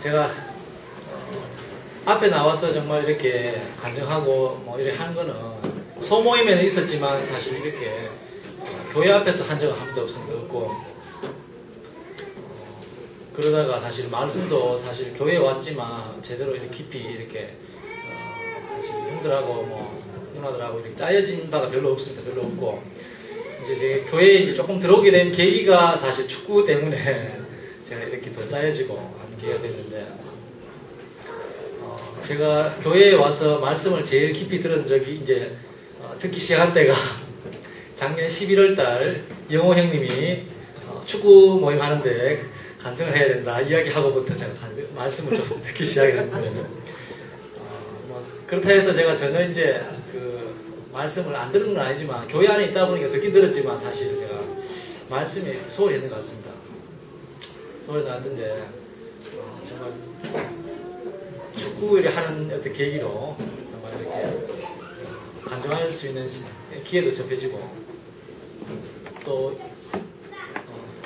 제가 앞에 나와서 정말 이렇게 간증하고 뭐 이렇게 하는 거는 소모임에는 있었지만 사실 이렇게 교회 앞에서 한 적은 한 번도 없고 그러다가 사실 말씀도 사실 교회에 왔지만 제대로 이렇게 깊이 이렇게 사실 형들하고 뭐 누나들하고 이렇게 짜여진 바가 별로 없습니다. 별로 없고 이제 제 교회에 이제 조금 들어오게 된 계기가 사실 축구 때문에 제가 이렇게 더 짜여지고 하는 계기가 됐는데 제가 교회에 와서 말씀을 제일 깊이 들은 적이 이제 듣기 시작할 때가 작년 11월 달 영호 형님이 축구 모임 하는데 간증을 해야 된다 이야기하고부터 제가 말씀을 좀 듣기 시작했는데 뭐 그렇다 해서 제가 전혀 이제 그 말씀을 안 들은 건 아니지만 교회 안에 있다 보니까 듣긴 들었지만 사실 제가 말씀에 소홀히 했는 것 같습니다. 소홀히 나왔는데 정말 축구를 하는 어떤 계기로 정말 이렇게 간증할 수 있는 기회도 접해지고 또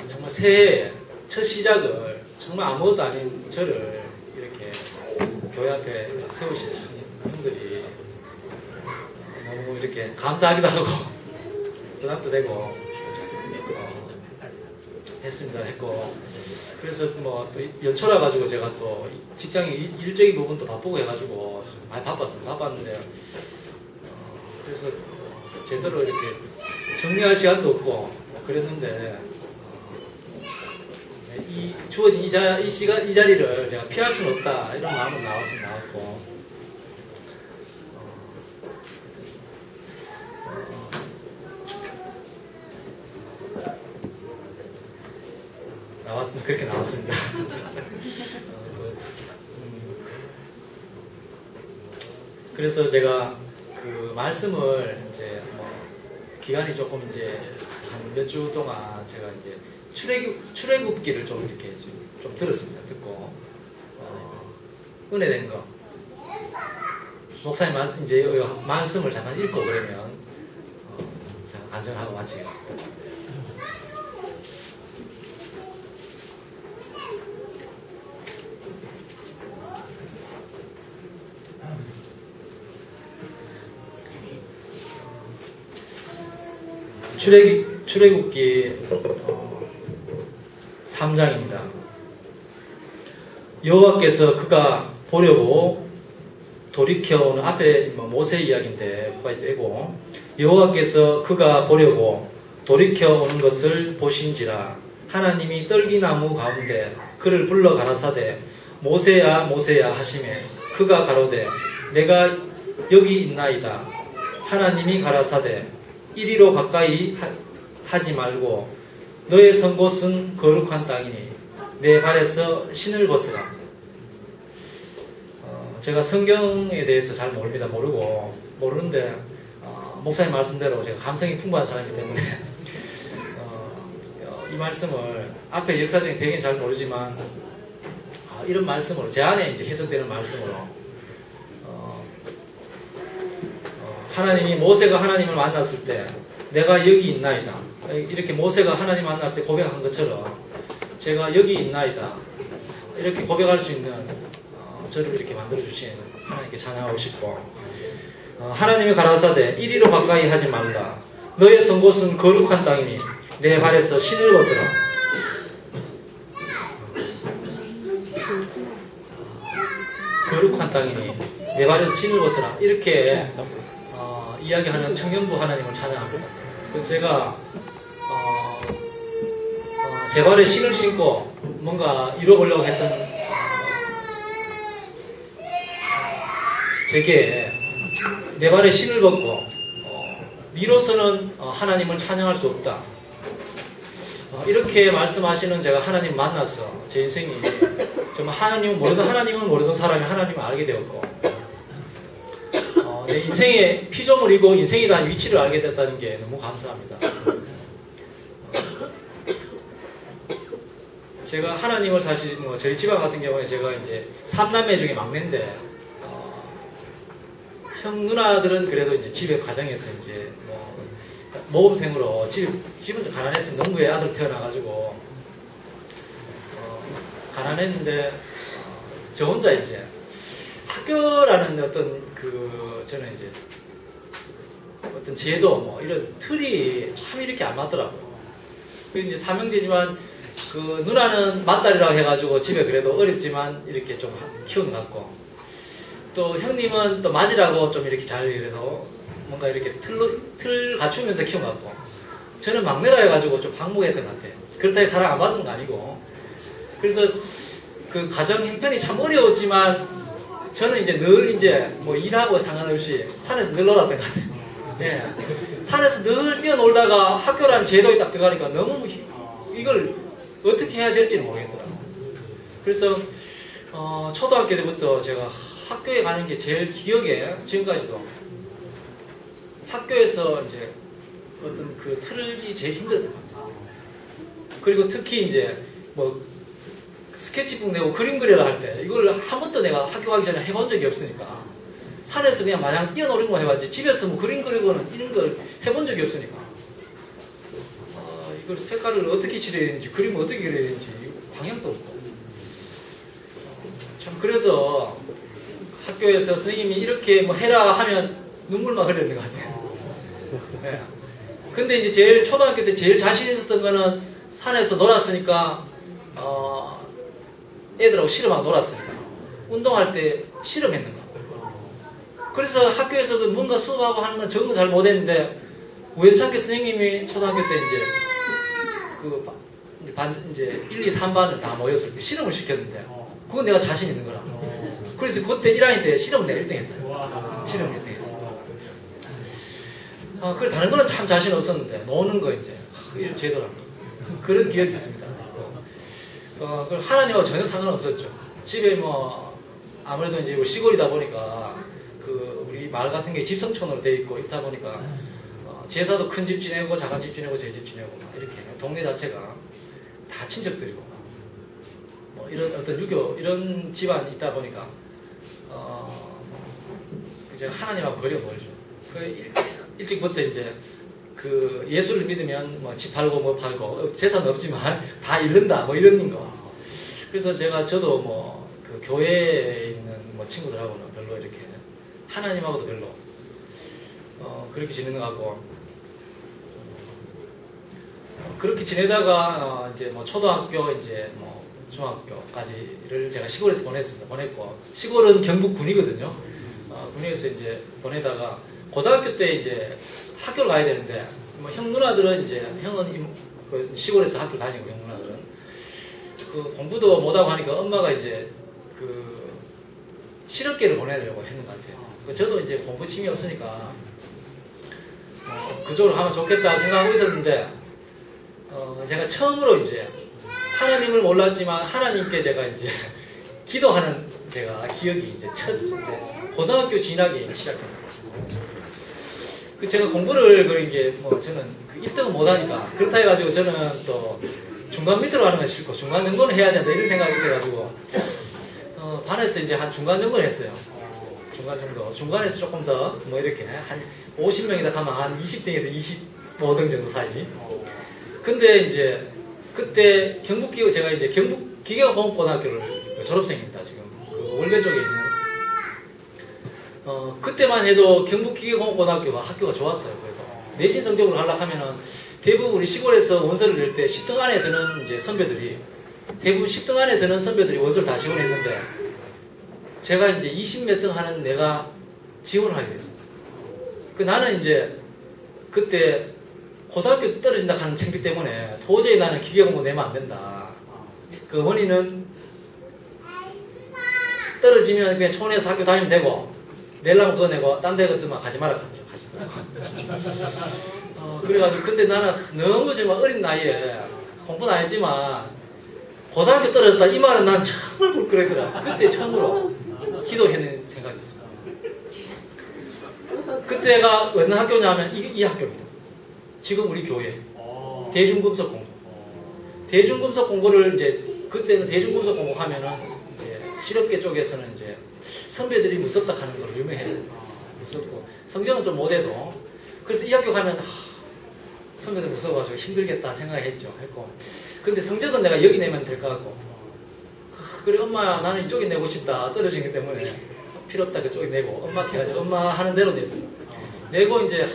정말 새해 첫 시작을 정말 아무것도 아닌 저를 이렇게 교회 앞에 세우신 형들이 너무 이렇게 감사하기도 하고 부담도 되고 했습니다. 했고 그래서 뭐 또 연초라 가지고 제가 또 직장의 일적인 부분도 바쁘고 해가지고 많이 바빴습니다. 바빴는데 그래서 제대로 이렇게 정리할 시간도 없고 뭐 그랬는데 이 주어진 이 자리를 제가 피할 수는 없다 이런 마음으로 나왔고 그렇게 나왔습니다. 그래서 제가 그 말씀을 이제 뭐 기간이 조금 이제 한 몇 주 동안 제가 이제 출애굽기를 좀 이렇게 좀 들었습니다. 듣고 은혜된 거 목사님 말씀 이제 말씀을 잠깐 읽고 그러면 제가 간증하고 마치겠습니다. 출애굽기 3장입니다. 여호와께서 그가 보려고 돌이켜오는 앞에 모세 이야기인데 그가 되고 여호와께서 그가 보려고 돌이켜오는 것을 보신지라 하나님이 떨기나무 가운데 그를 불러 가라사대 모세야 모세야 하시매 그가 가로되 내가 여기 있나이다. 하나님이 가라사대 이리로 가까이 하지 말고 너의 선 곳은 거룩한 땅이니 내 발에서 신을 벗으라. 제가 성경에 대해서 잘 모릅니다. 모르는데 목사님 말씀대로 제가 감성이 풍부한 사람이기 때문에 이 말씀을 앞에 역사적인 배경은 잘 모르지만 이런 말씀으로 제 안에 이제 해석되는 말씀으로 하나님이 모세가 하나님을 만났을 때 내가 여기 있나이다. 이렇게 모세가 하나님 만났을 때 고백한 것처럼 제가 여기 있나이다. 이렇게 고백할 수 있는 저를 이렇게 만들어주신 하나님께 찬양하고 싶고 하나님이 가라사대 이리로 가까이 하지 말라. 너의 선 곳은 거룩한 땅이니 내 발에서 신을 벗으라. 거룩한 땅이니 내 발에서 신을 벗으라. 이렇게 이야기하는 청년부 하나님을 찬양합니다. 그래서 제가 제 발에 신을 신고 뭔가 이뤄보려고 했던 제게 내 발에 신을 벗고 니로서는 하나님을 찬양할 수 없다. 이렇게 말씀하시는 제가 하나님 만나서 제 인생이 정말 하나님을 모르던 사람이 하나님을 알게 되었고 내 인생의 피조물이고 인생에 대한 위치를 알게 됐다는 게 너무 감사합니다. 제가 하나님을 사실 저희 집안 같은 경우에 제가 이제 3남매 중에 막내인데 형 누나들은 그래도 이제 집에 가정에서 이제 모범생으로 집은 가난해서 농부의 아들 태어나가지고 가난했는데 저 혼자 이제 학교라는 어떤 저는 이제 어떤 제도 뭐 이런 틀이 참 이렇게 안 맞더라고요. 그리고 이제 삼형제지만 누나는 맏딸이라고 해가지고 집에 그래도 어렵지만 이렇게 좀 키우는 것 같고, 또 형님은 또 맞으라고 좀 이렇게 잘 그래도 뭔가 이렇게 틀 갖추면서 키운 것 같고, 저는 막내라 해가지고 좀 방목했던 것 같아요. 그렇다고 사랑 안 받은 거 아니고. 그래서 그 가정 형편이 참 어려웠지만 저는 이제 늘 이제 뭐 일하고 상관없이 산에서 늘 놀았던 것 같아요. 예. 산에서 늘 뛰어놀다가 학교라는 제도에 딱 들어가니까 너무 이걸 어떻게 해야 될지는 모르겠더라고요. 그래서 초등학교 때부터 제가 학교에 가는 게 제일 기억에 지금까지도 학교에서 이제 어떤 그 틀이 제일 힘들었던 것 같아요. 그리고 특히 이제 뭐 스케치북 내고 그림 그려라 할 때 이걸 한 번도 내가 학교 가기 전에 해본 적이 없으니까 산에서 그냥 마냥 뛰어노는 거 해봤지 집에서 뭐 그림 그리고는 이런 걸 해본 적이 없으니까 이걸 색깔을 어떻게 칠해야 되는지 그림을 어떻게 그려야 되는지 방향도 없고 참 그래서 학교에서 선생님이 이렇게 뭐 해라 하면 눈물만 흘렸는 것 같아요. 네. 근데 이제 제일 초등학교 때 제일 자신 있었던 거는 산에서 놀았으니까 애들하고 씨름하고 놀았으니까 운동할 때 씨름했는 거. 그래서 학교에서도 뭔가 수업하고 하는 건 적응 잘 못했는데 우연찮게 선생님이 초등학교 때 이제 1, 2, 3반을 다 모였을 때 씨름을 시켰는데 그건 내가 자신 있는 거라. 그래서 그때 1학년 때 씨름을 내가 1등 했다. 씨름 1등 했어. 그래 다른 거는 참 자신 없었는데 노는 거 이제 이런 제도라는 거. 그런 기억이 있습니다. 하나님하고 전혀 상관없었죠. 집에 뭐 아무래도 이제 시골이다 보니까 우리 마을 같은 게 집성촌으로 돼 있고 있다 보니까 제사도 큰 집 지내고 작은 집 지내고 제 집 지내고 막 이렇게 동네 자체가 다 친척들이고 뭐 이런 어떤 유교 이런 집안이 있다 보니까 그저 하나님하고 거리가 멀죠. 일찍부터 이제 예수를 믿으면 뭐 집 팔고 뭐 팔고 재산은 없지만 다 잃는다 뭐 이런 거. 그래서 저도 뭐 교회에 있는 뭐 친구들하고는 별로 이렇게 하나님하고도 별로 그렇게 지내는 것 같고 그렇게 지내다가 이제 뭐 초등학교 이제 뭐 중학교까지를 제가 시골에서 보냈고 시골은 경북 군이거든요. 군에서 이제 보내다가 고등학교 때 이제 학교를 가야 되는데 뭐 형 누나들은 이제 형은 시골에서 학교 다니고 형 누나들은 공부도 못하고 하니까 엄마가 이제 실업계를 보내려고 했는 것 같아요. 저도 이제 공부 취미 없으니까 그쪽으로 가면 좋겠다 생각하고 있었는데 제가 처음으로 이제 하나님을 몰랐지만 하나님께 제가 이제 기도하는 제가 기억이 이제 고등학교 진학이 시작합니다. 제가 공부를 그런 게 뭐 저는 1등은 못하니까 그렇다 해가지고 저는 또 중간 밑으로 가는 건 싫고 중간 정도는 해야 된다 이런 생각이 있어가지고 반에서 이제 한 중간 정도는 했어요. 중간 정도. 중간에서 조금 더 뭐 이렇게 한 50명이다 가면 한 20등에서 25등 정도 사이. 근데 이제 그때 제가 이제 경북기계공업고등학교를 졸업생입니다. 지금 월계 쪽에 있는. 그때만 해도 경북기계공업고등학교가 학교가 좋았어요. 그래도 내신 성적으로 하려고 하면은 대부분 우리 시골에서 원서를 낼 때 10등 안에 드는 이제 선배들이 대부분 10등 안에 드는 선배들이 원서를 다 지원했는데 제가 이제 20몇 등 하는 내가 지원을 하게 됐어요. 나는 이제 그때 고등학교 떨어진다 하는 창피 때문에 도저히 나는 기계공부 내면 안 된다. 그 어머니는 떨어지면 그냥 촌에서 학교 다니면 되고 내려면 그거 내고 딴 데 같으면 가지 마라 하시더라고요. 그래가지고 근데 나는 너무 정말 어린 나이에 공부는 안 했지만 고등학교 떨어졌다 이 말은 난 정말 불끄러더라. 그때 처음으로 기도했는 생각이 있어요. 그때가 어느 학교냐면 이 학교입니다. 지금 우리 교회 대중금속 공고. 대중금속 공고를 이제 그때는 대중금속 공고 하면은 이제 실업계 쪽에서는 이제 선배들이 무섭다 하는 걸 유명했어요. 무섭고 성적은 좀 못해도 그래서 이 학교 가면 선배들 무서워가지고 힘들겠다 생각했죠. 했고 근데 성적은 내가 여기 내면 될 것 같고 그래 엄마 나는 이쪽에 내고 싶다 떨어지기 때문에 필요 없다 그쪽에 내고 엄마 해가지고 엄마 하는 대로 냈어요. 내고 이제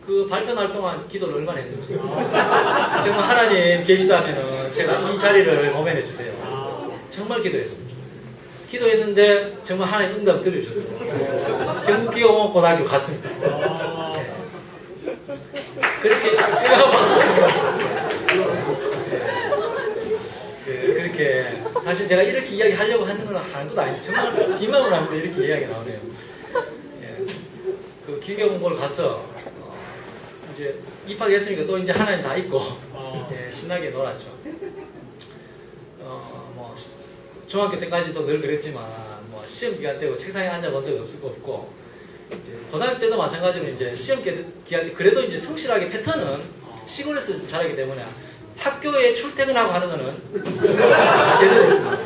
그 발표 날 동안 기도를 얼마나 했는지 정말 하나님 계시다면은 제가 이 자리를 모면해 주세요. 정말 기도했습니다. 기도했는데 정말 하나님 응답 들려주셨어요. 경북 기업공학고등학교 갔습니다. 그렇게 그렇게 사실 제가 이렇게 이야기 하려고 하는 건 아무것도 아니고 정말 비방을 하는데 이렇게 이야기가 나오네요. 예. 그 기계공고를 가서 이제 입학했으니까 또 이제 하나님 다 있고 예, 신나게 놀았죠. 뭐 중학교 때까지도 늘 그랬지만 뭐 시험 기간 때고 책상에 앉아본 적이 없고 이제 고등학교 때도 마찬가지로 이제 시험 기간 때 그래도 이제 성실하게 패턴은 시골에서 자라기 때문에 학교에 출퇴근하고 하는 거는 제대로 했습니다.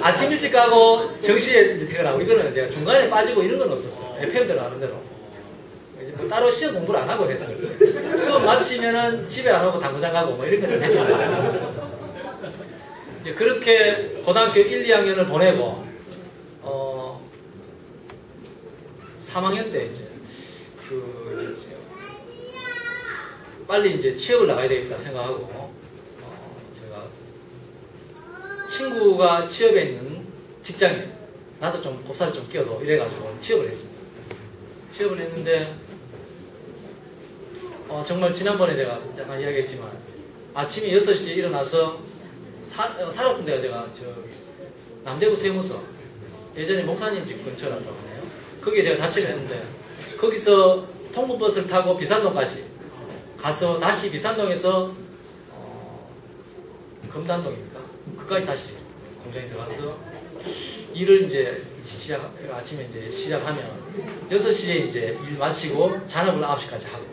아침 일찍 가고 정시에 이제 퇴근하고 이거는 제가 중간에 빠지고 이런 건 없었어요. FM대로 하는 대로. 이제 뭐 따로 시험 공부를 안 하고 해서 그렇지. 수업 마치면은 집에 안 오고 당구장 가고 뭐 이런 거 좀 했잖아요. 이제 그렇게 고등학교 1, 2학년을 보내고 3학년 때 이제 빨리 이제 취업을 나가야 되겠다 생각하고 제가 친구가 취업해 있는 직장에 나도 좀 곱살 좀 끼워도 이래가지고 취업을 했습니다. 취업을 했는데 정말 지난번에 내가 잠깐 이야기했지만 아침에 6시에 일어나서 살았던 데가 제가 남대구 세무서 예전에 목사님 집 근처라고 하네요. 거기에 제가 자취를 했는데 거기서 통근버스를 타고 비산동까지 가서 다시 비산동에서 금단동입니까? 그까지 다시 공장에 들어가서 일을 이제 아침에 이제 시작하면 6시에 이제 일 마치고 잔업을 9시까지 하고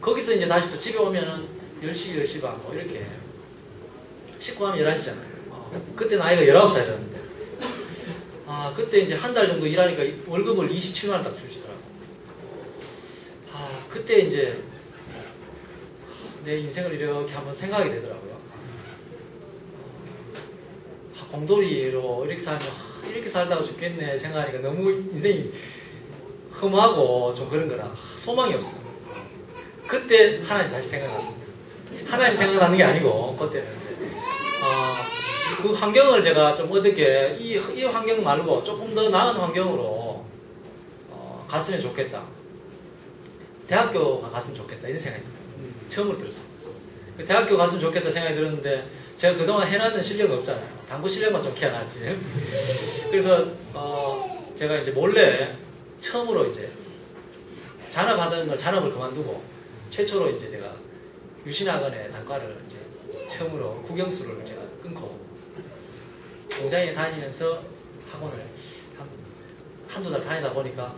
거기서 이제 다시 또 집에 오면은 10시, 10시 반 뭐 이렇게 씻고 하면 11시잖아요. 그때 나이가 19살이었는데 그때 이제 한 달 정도 일하니까 월급을 27만 원 딱 주시더라고요. 그때 이제 내 인생을 이렇게 한번 생각하게 되더라고요. 공돌이로 이렇게 살면 이렇게 살다가 죽겠네 생각하니까 너무 인생이 험하고 좀 그런 거라 소망이 없어. 그때 하나님 다시 생각났습니다. 하나님 생각나는 게 아니고 그때는 이제 그 환경을 제가 좀 어떻게 이 환경 말고 조금 더 나은 환경으로 갔으면 좋겠다. 대학교가 갔으면 좋겠다 이런 생각이 처음으로 들었어요. 대학교 갔으면 좋겠다 생각이 들었는데 제가 그동안 해놨는 실력이 없잖아요. 당구 실력만 좀 키워놨지. 그래서 제가 이제 몰래 처음으로 이제 잔업하던 걸 잔업을 그만두고 최초로 이제 제가 유신학원의 단과를 이제 처음으로 국영수를 제가 끊고 공장에 다니면서 학원을 한두 달 다니다 보니까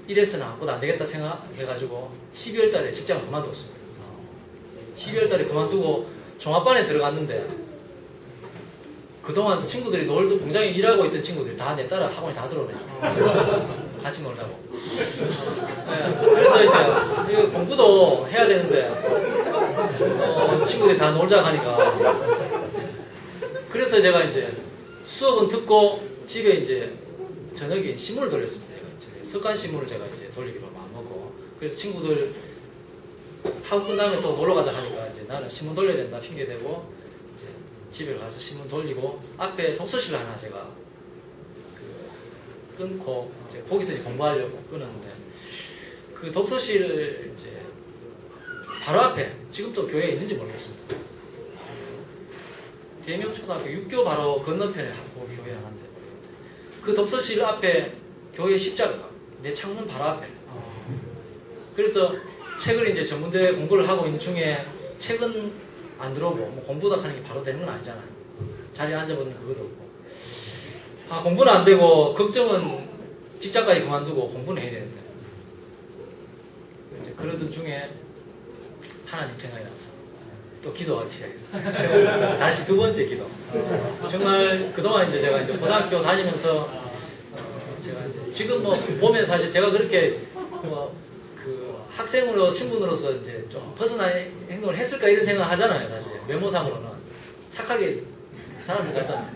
이래서는 아무것도 안 되겠다 생각해가지고 12월 달에 직장을 그만뒀습니다. 12월 달에 그만두고 종합반에 들어갔는데 그동안 친구들이 공장에 일하고 있던 친구들이 다 내 따라 학원에 다 들어오네요. 같이 놀자고. 네, 그래서 이제 공부도 해야 되는데 친구들이 다 놀자 하니까 그래서 제가 이제 수업은 듣고 집에 이제 저녁에 신문을 돌렸습니다. 석간 신문을 제가 이제 돌리기로 마음먹고 그래서 친구들 학원 끝나면 또 놀러 가자 하니까 이제 나는 신문 돌려야 된다 핑계 대고 이제 집에 가서 신문 돌리고 앞에 독서실 하나 제가 끊고 이제 거기서 이제 공부하려고 끊었는데 그 독서실 이제 바로 앞에 지금도 교회에 있는지 모르겠습니다. 대명초등학교 6교 바로 건너편에 학교 교회 하나인데 그 독서실 앞에 교회 십자가가 내 창문 바로 앞에. 그래서 책을 이제 전문대 공부를 하고 있는 중에 책은 안 들어오고 뭐 공부도 하는 게 바로 되는 건 아니잖아요. 자리에 앉아보는 그것도 없고. 공부는 안 되고 걱정은 직장까지 그만두고 공부는 해야 되는데 이제 그러던 중에 하나님 생각이 났어. 또 기도하기 시작했어요. 다시 두 번째 기도. 정말 그동안 이제 제가 이제 고등학교 다니면서 제가 이제 지금 뭐 보면 사실 제가 그렇게 그 학생으로 신분으로서 이제 좀 벗어난 행동을 했을까 이런 생각을 하잖아요. 사실 외모상으로는 착하게 자라서 갔잖아요.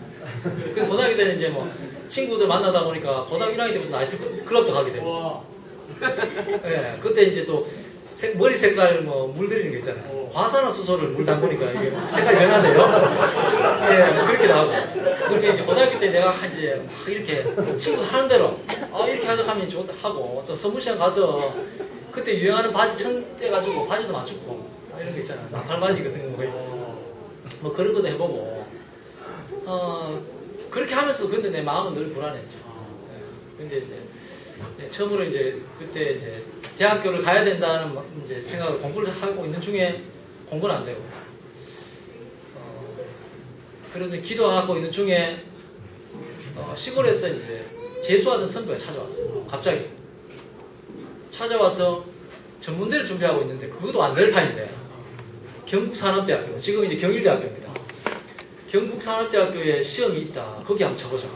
그 고등학교 때는 이제 뭐 친구들 만나다 보니까 고등학교 1학년 때부터 나이트 클럽도 가게 되고. 예, 그때 이제 또 머리 색깔 뭐 물들이는 게 있잖아요. 화산화수소를 물 담그니까 이게 색깔이 변하네요. 예, 그렇게 나오고. 그렇게 이제 고등학교 때 내가 이제 막 이렇게 친구 하는 대로 이렇게 하면 좋다 하고 또 선물 시장 가서 그때 유행하는 바지 청 떼가지고 바지도 맞추고 이런 거 있잖아요. 나팔 바지 같은 거 뭐 그런 것도 해보고 그렇게 하면서 근데 내 마음은 늘 불안했죠. 근데 이제 처음으로 이제 그때 이제 대학교를 가야 된다는 이제 생각을 공부를 하고 있는 중에 공부는 안 되고 그래서 기도하고 있는 중에 시골에서 이제 재수하던 선배가 찾아왔어. 갑자기 찾아와서 전문대를 준비하고 있는데 그것도 안 될 판인데 경북산업대학교 지금 이제 경일대학교입니다. 경북산업대학교에 시험이 있다. 거기 한번 쳐보자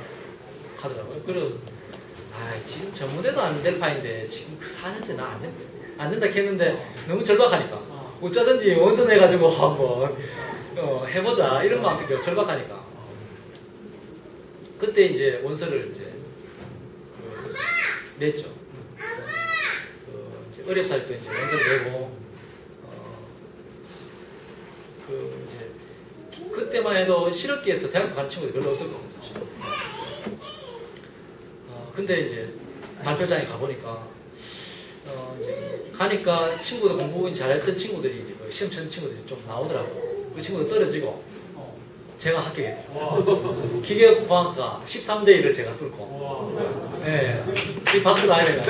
하더라고요. 그래서 지금 전문대도 안 될 판인데 지금 그 4년째 나 안 된다 했는데 너무 절박하니까 어쩌든지 원서내가지고 한번 해보자 이런 마음이 절박하니까 그때 이제 원서를 이제 냈죠. 이제 어렵사리 또 이제 원서를 내고 이제 그때만 해도 실업기에서 대학교 가는 친구들이 별로 없었거든요. 사실. 근데 이제 발표장에 가보니까 이제 가니까 친구들 공부 잘했던 친구들이 이제 그 시험 치는 친구들이 좀 나오더라고. 그 친구들 떨어지고 제가 합격했대요. 기계공학과 13대 1을 제가 뚫고. 네, 이 박수 나야 되나?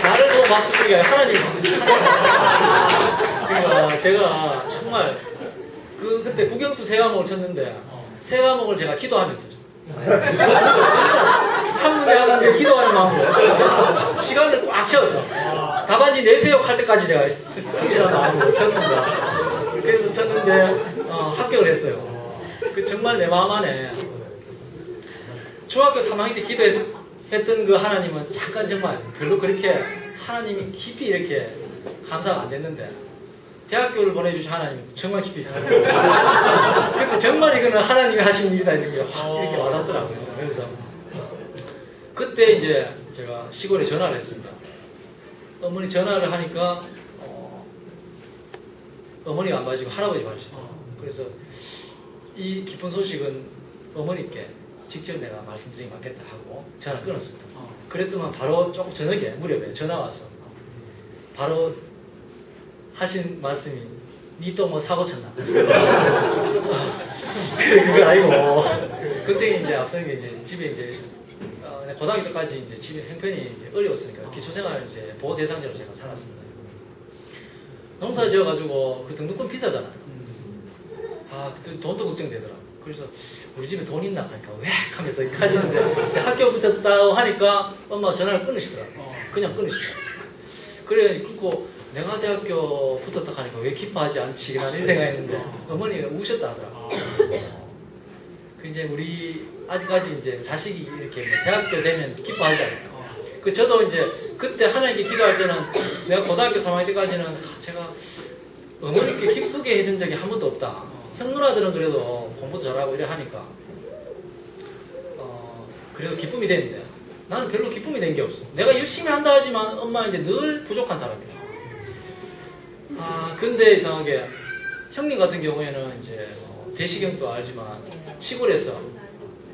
나를 보고 박수 치는 게 아니라 하나님 박수 치는 거야. 그러니까 제가 정말 그때 국영수 세 과목을 쳤는데 세 과목을 제가 기도하면서 한 문제 하는데 기도하는 마음으로 시간을 꽉 채웠어. 답안지 내세요 할 때까지 제가 성실한 마음으로 쳤습니다. 그래서 쳤는데 합격을 했어요. 그 정말 내 마음 안에 중학교 3학년 때 기도했던 그 하나님은 잠깐 정말 별로 그렇게 하나님이 깊이 이렇게 감사가 안 됐는데 대학교를 보내주신 하나님 정말 깊이 감사해요. 근데 정말 이거는 하나님이 하신 일이다 이런 게 이렇게 와닿더라고요. 그래서 그때 이제 제가 시골에 전화를 했습니다. 어머니 전화를 하니까 어머니가 안 받으시고 할아버지 받으시더라고요. 그래서 이 기쁜 소식은 어머니께 직접 내가 말씀드리기 맞겠다 하고 전화 끊었습니다. 그랬더만 바로 조금 저녁에 무렵에 전화 와서 바로 하신 말씀이 니 또 뭐 사고 쳤나? 그래 그거 아니고 그때 이제 앞선 게 이제 집에 이제 고등학교 때까지 이제 집에 형편이 이제 어려웠으니까 기초생활 이제 보호 대상자로 제가 살았습니다. 농사 지어가지고 그 등록금 비싸잖아요. 그때 돈도 걱정되더라. 그래서 우리 집에 돈 있나 하니까 왜 하면서 하시는데 학교 붙였다고 하니까 엄마가 전화를 끊으시더라. 그냥 끊으시더라. 그래 끊고 내가 대학교 붙었다 하니까 왜 기뻐하지 않지? 라는 생각했는데 어머니가 우셨다 하더라. 그 이제 우리 아직까지 이제 자식이 이렇게 대학교 되면 기뻐하잖아요. 그 저도 이제 그때 하나님께 기도할 때는 내가 고등학교 3학년 때까지는 제가 어머니께 기쁘게 해준 적이 한 번도 없다. 형 누나들은 그래도 공부도 잘하고 이래 하니까 그래도 기쁨이 되는데 나는 별로 기쁨이 된 게 없어. 내가 열심히 한다 하지만 엄마 이제 늘 부족한 사람이야. 근데 이상하게 형님 같은 경우에는 이제 대시경도 알지만 시골에서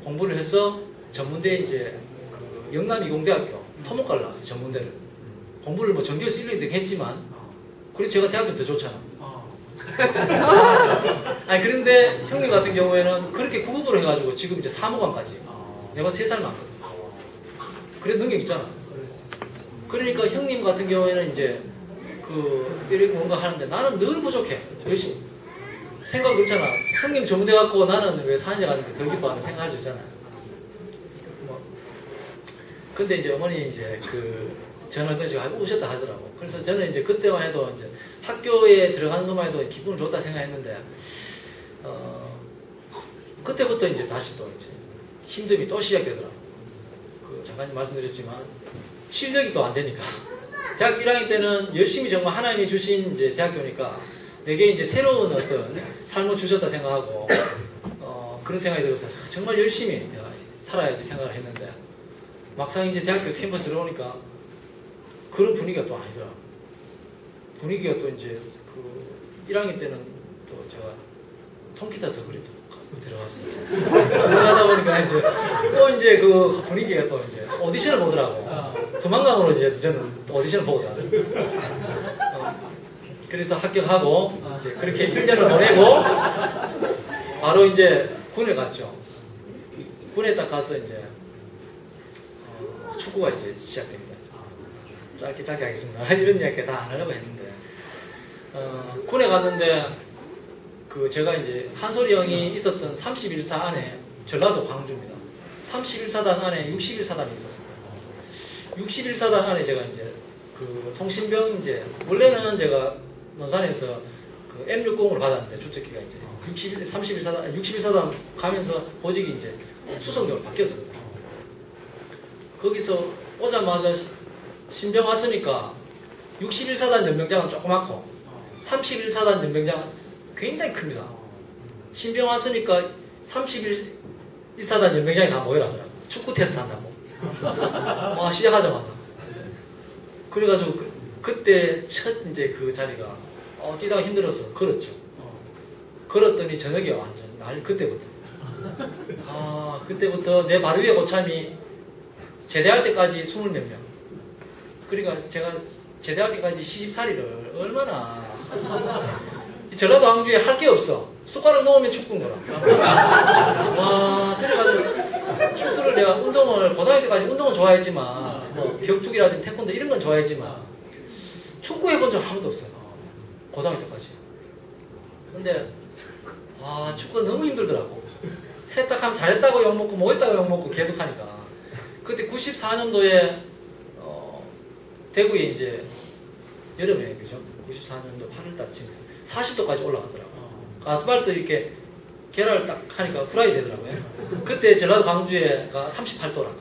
공부를 해서 전문대 이제 그 영남이공대학교 토목과를 나왔어요. 전문대를 공부를 뭐 전교에서 1, 2등 했지만 그래도 제가 대학교 더 좋잖아. 그런데 형님 같은 경우에는 그렇게 구급으로 해가지고 지금 이제 사무관까지 내가 3살 많거든. 그래 능력 있잖아. 그러니까 형님 같은 경우에는 이제 이렇게 뭔가 하는데 나는 늘 부족해. 열심히 생각 그렇잖아. 형님 전문대 갖고 나는 왜 4년제 갔는데 덜 기뻐하는 생각할 수 있잖아요. 근데 이제 어머니 이제 전화 끊으시고 오셨다 하더라고. 그래서 저는 이제 그때만 해도 이제 학교에 들어가는 것만 해도 기분을 좋다 생각했는데 그때부터 이제 다시 또 이제 힘듦이 또 시작되더라고. 잠깐 말씀드렸지만 실력이 또 안 되니까 대학교 1학년 때는 열심히 정말 하나님이 주신 이제 대학교니까 내게 이제 새로운 어떤 삶을 주셨다 생각하고 그런 생각이 들어서 정말 열심히 내가 살아야지 생각을 했는데 막상 이제 대학교 캠퍼스 들어오니까 그런 분위기가 또 아니더라. 분위기가 또 이제 그 1학년 때는 또 제가 통기타서 그래도 들어갔어요. 그러다 보니까 이제 또 이제 그 분위기가 또 이제 오디션을 보더라고. 두만강으로 이제 저는 오디션을 보고 들어왔어요. 그래서 합격하고 이제 그렇게 1년을 보내고 바로 이제 군에 갔죠. 군에 딱 가서 이제 축구가 이제 시작됩니다. 짧게 하겠습니다. 이런 이야기 다 안 하려고 했는데 군에 갔는데 그 제가 이제 한솔이 형이 있었던 31사 안에 전라도 광주입니다. 31사단 안에 61사단이 있었어요. 61사단 안에 제가 이제 그 통신병 이제 원래는 제가 논산에서 그 M60을 받았는데 주특기가 이제 61사단 가면서 보직이 이제 수송역으로 바뀌었습니다. 거기서 오자마자 신병 왔으니까 61사단 연병장은 조그맣고 31사단 연병장은 굉장히 큽니다. 신병 왔으니까 31사단 연병장이 다 모여라더라고요. 축구 테스트 한다고. 와, 시작하자마자. 그래가지고 그때 첫 이제 그 자리가 뛰다가 힘들어서 걸었죠. 걸었더니 저녁에 완전 날 그때부터. 그때부터 내 바로 위에 고참이 제대할 때까지 20몇 명. 그러니까 제가 제대할 때까지 시집살이를 얼마나 전라도 광주에 할 게 없어. 숟가락 놓으면 축구인 거라. 와, 그래가지고 축구를 내가 운동을 고등학교 때까지 운동은 좋아했지만 뭐 격투기라든지 태권도 이런 건 좋아했지만 축구 해본 적 아무도 없어요. 고등학교 때까지. 근데 축구가 너무 힘들더라고. 했다 하면 잘했다고 욕먹고 뭐했다고 욕먹고 계속 하니까. 그때 94년도에 대구에 이제 여름에 그죠? 94년도 8월달쯤 40도까지 올라갔더라고요. 아스팔트 이렇게 계란을 딱 하니까 후라이 되더라고요. 그때 전라도 광주에가 38도라.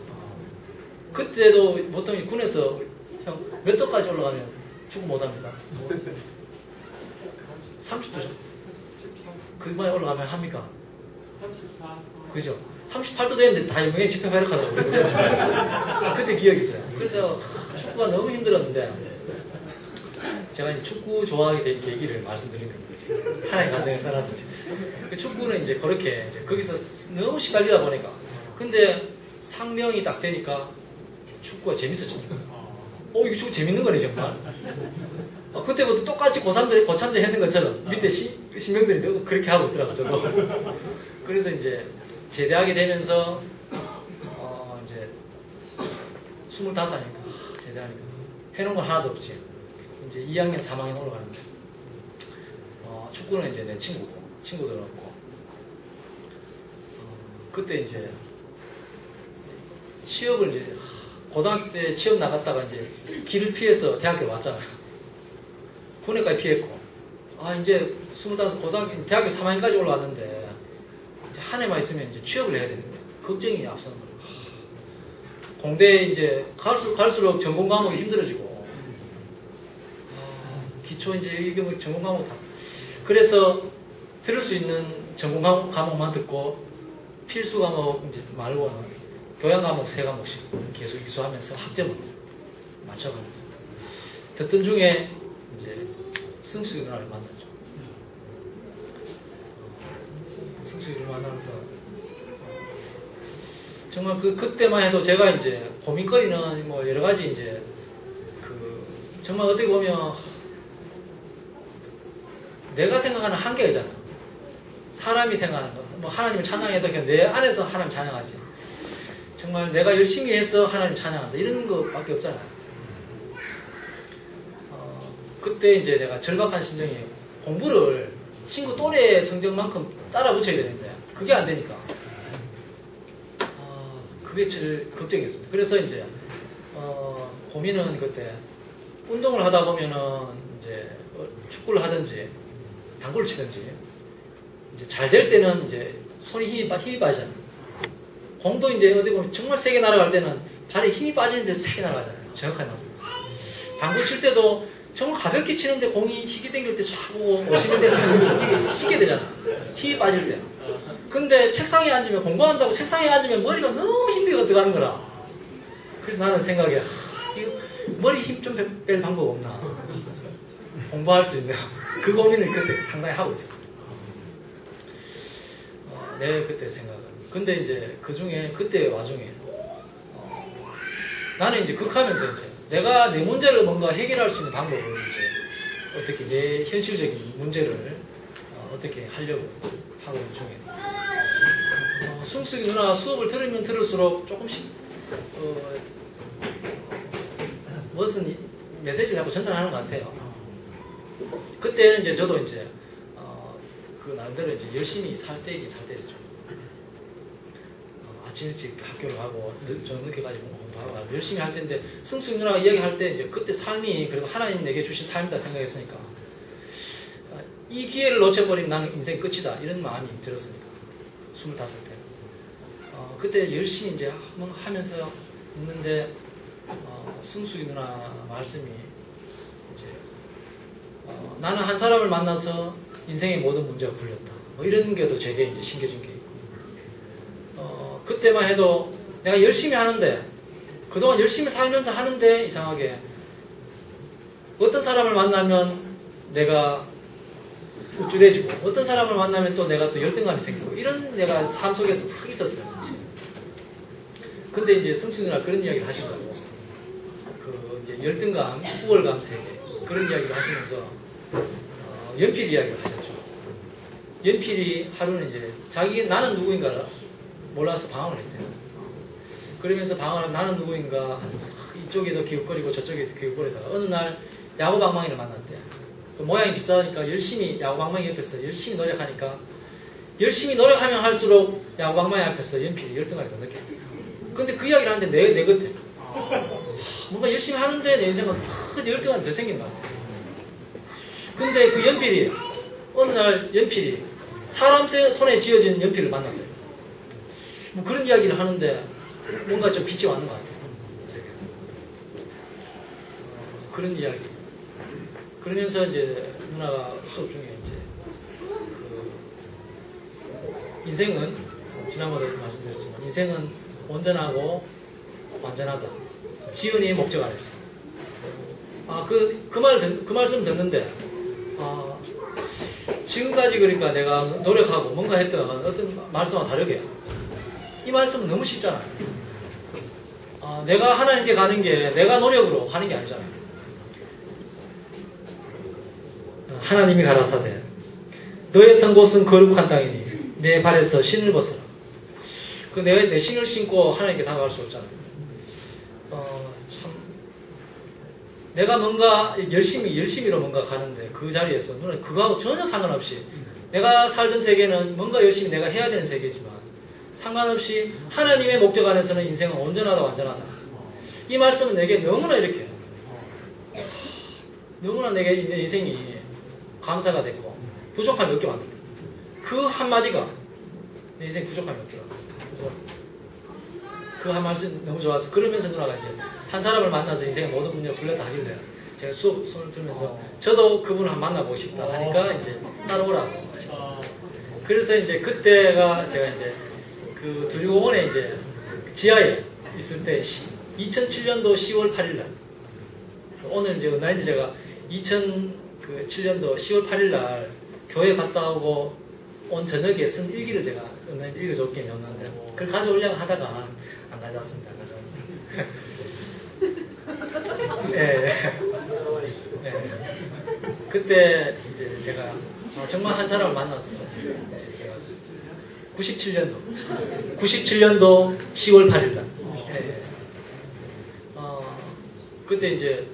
그때도 보통 군에서 형 몇 도까지 올라가면 축구 못합니다. 30도죠. 그만 올라가면 합니까? 34. 그죠? 38도 되는데 다 연맹에 집회활약하더라고요. 그때 기억이 있어요. 그래서 축구가 너무 힘들었는데 제가 이제 축구 좋아하게 된 계기를 말씀드리는 거죠. 하나의 감정에 따라서. 그 축구는 이제 그렇게 이제 거기서 너무 시달리다 보니까. 근데 상명이 딱 되니까 축구가 재밌어지더라고요. 이거 축구 재밌는 거네, 정말. 그때부터 똑같이 고참들이 했는 것처럼 밑에 신병들이 그렇게 하고 있더라고요, 저도. 그래서 이제 제대하게 되면서, 이제 25이니까, 제대하니까. 해놓은 건 하나도 없지. 이제 2학년, 3학년 올라가는데, 축구는 이제 내 친구들하고, 그때 이제, 취업을 이제, 고등학교 때 취업 나갔다가 이제 길을 피해서 대학교 왔잖아요. 군에까지 피했고, 이제 25, 고등학교, 대학교 3학년까지 올라왔는데, 이제 한 해만 있으면 이제 취업을 해야 되는데, 걱정이 앞서는 거예요. 공대에 이제 갈수록 전공 과목이 힘들어지고, 기초 이제 이게 뭐 전공 과목 다. 그래서 들을 수 있는 전공 과목만 듣고, 필수 과목 이제 말고는 교양 과목 3과목씩 계속 이수하면서 학점을 맞춰가면서. 듣던 중에 이제 승수 누나를 만났죠. 승수를 만나면서 정말 그때만 해도 제가 이제 고민거리는 뭐 여러 가지 이제 정말 어떻게 보면 내가 생각하는 한계가 있잖아. 사람이 생각하는 거. 뭐 하나님을 찬양해도 그냥 내 안에서 하나님 찬양하지. 정말 내가 열심히 해서 하나님 찬양한다. 이런 것밖에 없잖아요. 그때 이제 내가 절박한 심정이 공부를 친구 또래 성적만큼 따라 붙여야 되는데 그게 안 되니까 그게 제일 걱정이었습니다. 그래서 이제 고민은 그때 운동을 하다 보면은 이제 축구를 하든지 당구를 치든지 이제 잘 될 때는 이제 손에 힘이 빠지잖아요. 공도 이제 어디 보면 정말 세게 날아갈 때는 발에 힘이 빠지는데 세게 날아가잖아요. 정확하게 맞습니다. 당구 칠 때도 정말 가볍게 치는데 공이 희게 당길 때 쫙 오고 오시는 데서 이게 쉬게 되잖아. 힘이 빠질 때. 근데 책상에 앉으면, 공부한다고 책상에 앉으면 머리가 너무 힘들게 들어가는 거라. 그래서 나는 생각에, 이거 머리 힘 좀 뺄 방법 없나? 공부할 수 있나? 그 고민을 그때 상당히 하고 있었어요. 내 그때 생각은. 근데 이제 그 중에, 그때 와중에, 나는 이제 극하면서 이제 내가 내 문제를 뭔가 해결할 수 있는 방법을 이제 어떻게 내 현실적인 문제를 어떻게 하려고 하고 있는 중에 승숙이 누나 수업을 들으면 들을수록 조금씩 무슨 메시지를 자꾸 전달하는 것 같아요. 그때는 이제 저도 이제 그 나름대로 이제 열심히 살 때이긴 살 때죠. 아침 일찍 학교를 가고 저녁 늦게까지 공부하고 열심히 할 때인데 승숙이 누나가 이야기할 때 이제 그때 삶이 그래도 하나님 내게 주신 삶이다 생각했으니까 이 기회를 놓쳐버리면 나는 인생 끝이다 이런 마음이 들었으니까 25때 그때 열심히 이제 하면서 있는데 승숙이 누나 말씀이 이제 나는 한 사람을 만나서 인생의 모든 문제가 풀렸다 뭐 이런 게도 제게 이제 신겨진 게 있고 그때만 해도 내가 열심히 하는데 그동안 열심히 살면서 하는데 이상하게 어떤 사람을 만나면 내가 우쭐해지고 어떤 사람을 만나면 또 내가 또 열등감이 생기고 이런 내가 삶 속에서 막 있었어요 사실. 근데 이제 승숙이 누나 그런 이야기를 하시더라고. 그 이제 열등감, 우월감 세계 그런 이야기를 하시면서 연필 이야기를 하셨죠. 연필이 하루는 이제 자기 나는 누구인가를 몰라서 방황을 했대요. 그러면서 방황을 나는 누구인가 하면서 이쪽에도 기웃거리고 저쪽에도 기웃거리다가 어느 날 야구방망이를 만났대. 그 모양이 비싸니까 열심히 야구방망이 옆에서 열심히 노력하니까 열심히 노력하면 할수록 야구방망이 앞에서 연필이 열등감이 더 느꼈대. 근데 그 이야기를 하는데 내 곁에 뭔가 열심히 하는데 내 인생은 큰 열등감이 더 생긴 거야. 근데 그 연필이 어느 날 연필이 사람 손에 쥐어진 연필을 만났대. 뭐 그런 이야기를 하는데 뭔가 좀 빛이 왔는 것 같아요. 그런 이야기. 그러면서 이제 누나가 수업 중에 이제 그 인생은 지난번에도 말씀드렸지만 인생은 온전하고 완전하다. 지은이의 목적 안에서. 그 말씀 듣는데 지금까지 그러니까 내가 노력하고 뭔가 했던 어떤 말씀과 다르게 이 말씀은 너무 쉽잖아요. 내가 하나님께 가는 게 내가 노력으로 가는 게 아니잖아요. 하나님이 가라사대 너의 선 곳은 거룩한 땅이니 내 발에서 신을 벗어라. 내가 내 신을 신고 하나님께 다가갈 수 없잖아요. 참 내가 뭔가 열심히로 뭔가 가는데 그 자리에서 누나 그거하고 전혀 상관없이 내가 살던 세계는 뭔가 열심히 내가 해야 되는 세계지만 상관없이 하나님의 목적 안에서는 인생은 온전하다 완전하다. 이 말씀은 내게 너무나 이렇게 너무나 내게 이제 인생이 감사가 됐고 부족함이 없게 만든다. 그 한마디가 내 인생 부족함이 없더라고요. 그래서 그 한 말씀 너무 좋아서 그러면서 누나가 이제 한 사람을 만나서 인생의 모든 문제가 풀렸다 하길래 제가 수업 손을 들면서 저도 그분을 한번 만나보고 싶다 하니까 이제 따라오라고 하시더라고요. 그래서 이제 그때가 제가 이제 그 두리공원에 이제 지하에 있을 때 2007년도 10월 8일 날 오늘 이제 온라인에 제가 2007년도 10월 8일 날 교회 갔다 오고 온 저녁에 쓴 일기를 제가 온라인에 읽어줬긴 했는데 그걸 가져오려고 하다가 안 가져왔습니다. 예. 그때 이제 제가 정말 한 사람을 만났어요. 이제 제가 97년도 10월 8일 날. 예. 그때 이제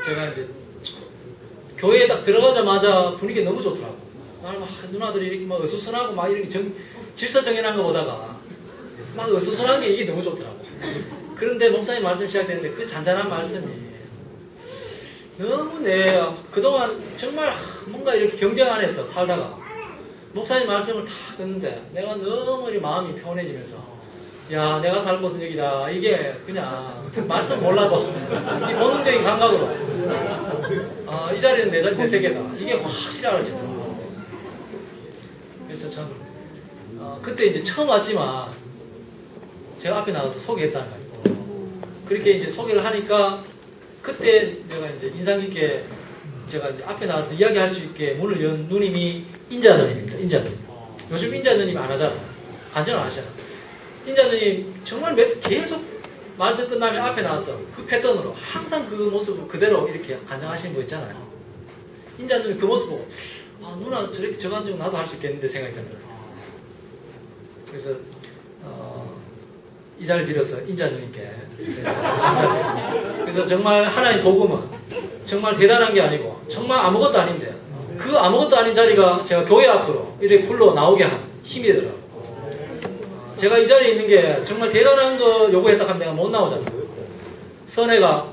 제가 이제 교회에 딱 들어가자마자 분위기 너무 좋더라고. 나는 막 누나들이 이렇게 막 어수선하고 막 이렇게 질서 정연한 거 보다가 막 어수선한 게 이게 너무 좋더라고. 그런데 목사님 말씀 시작되는데 그 잔잔한 말씀이 너무 그동안 정말 뭔가 이렇게 경쟁 안에서 살다가 목사님 말씀을 다 듣는데 내가 너무 마음이 평온해지면서 야 내가 살 곳은 여기다. 이게 그냥 말씀 몰라도 이 본능적인 감각으로 이 자리는 내 세계다. 이게 확실히 알아지더라고요. 그래서 참 그때 이제 처음 왔지만 제가 앞에 나가서 소개했다는 거예요. 그렇게 이제 소개를 하니까 그때 내가 이제 인상 깊게 제가 이제 앞에 나가서 이야기할 수 있게 문을 연 누님이 인자누님입니다. 인자누님. 요즘 인자누님 안 하잖아. 간증을 안 하잖아. 인자누님 정말 계속 말씀 끝나면 앞에 나와서 그 패턴으로 항상 그 모습을 그대로 이렇게 간증하시는 분 있잖아요. 인자누님 그 모습 보고 아 누나 저렇게 저 간증 나도 할 수 있겠는데 생각이 듭니다. 그래서 이 자리를 빌어서 인자누님께 감사드립니다. 그래서 정말 하나님 복음은 정말 대단한 게 아니고 정말 아무것도 아닌데 그 아무것도 아닌 자리가 제가 교회 앞으로 이렇게 불러 나오게 한 힘이 되더라고요. 제가 이 자리에 있는 게 정말 대단한 거 요구했다 하면 내가 못 나오잖아요. 선혜가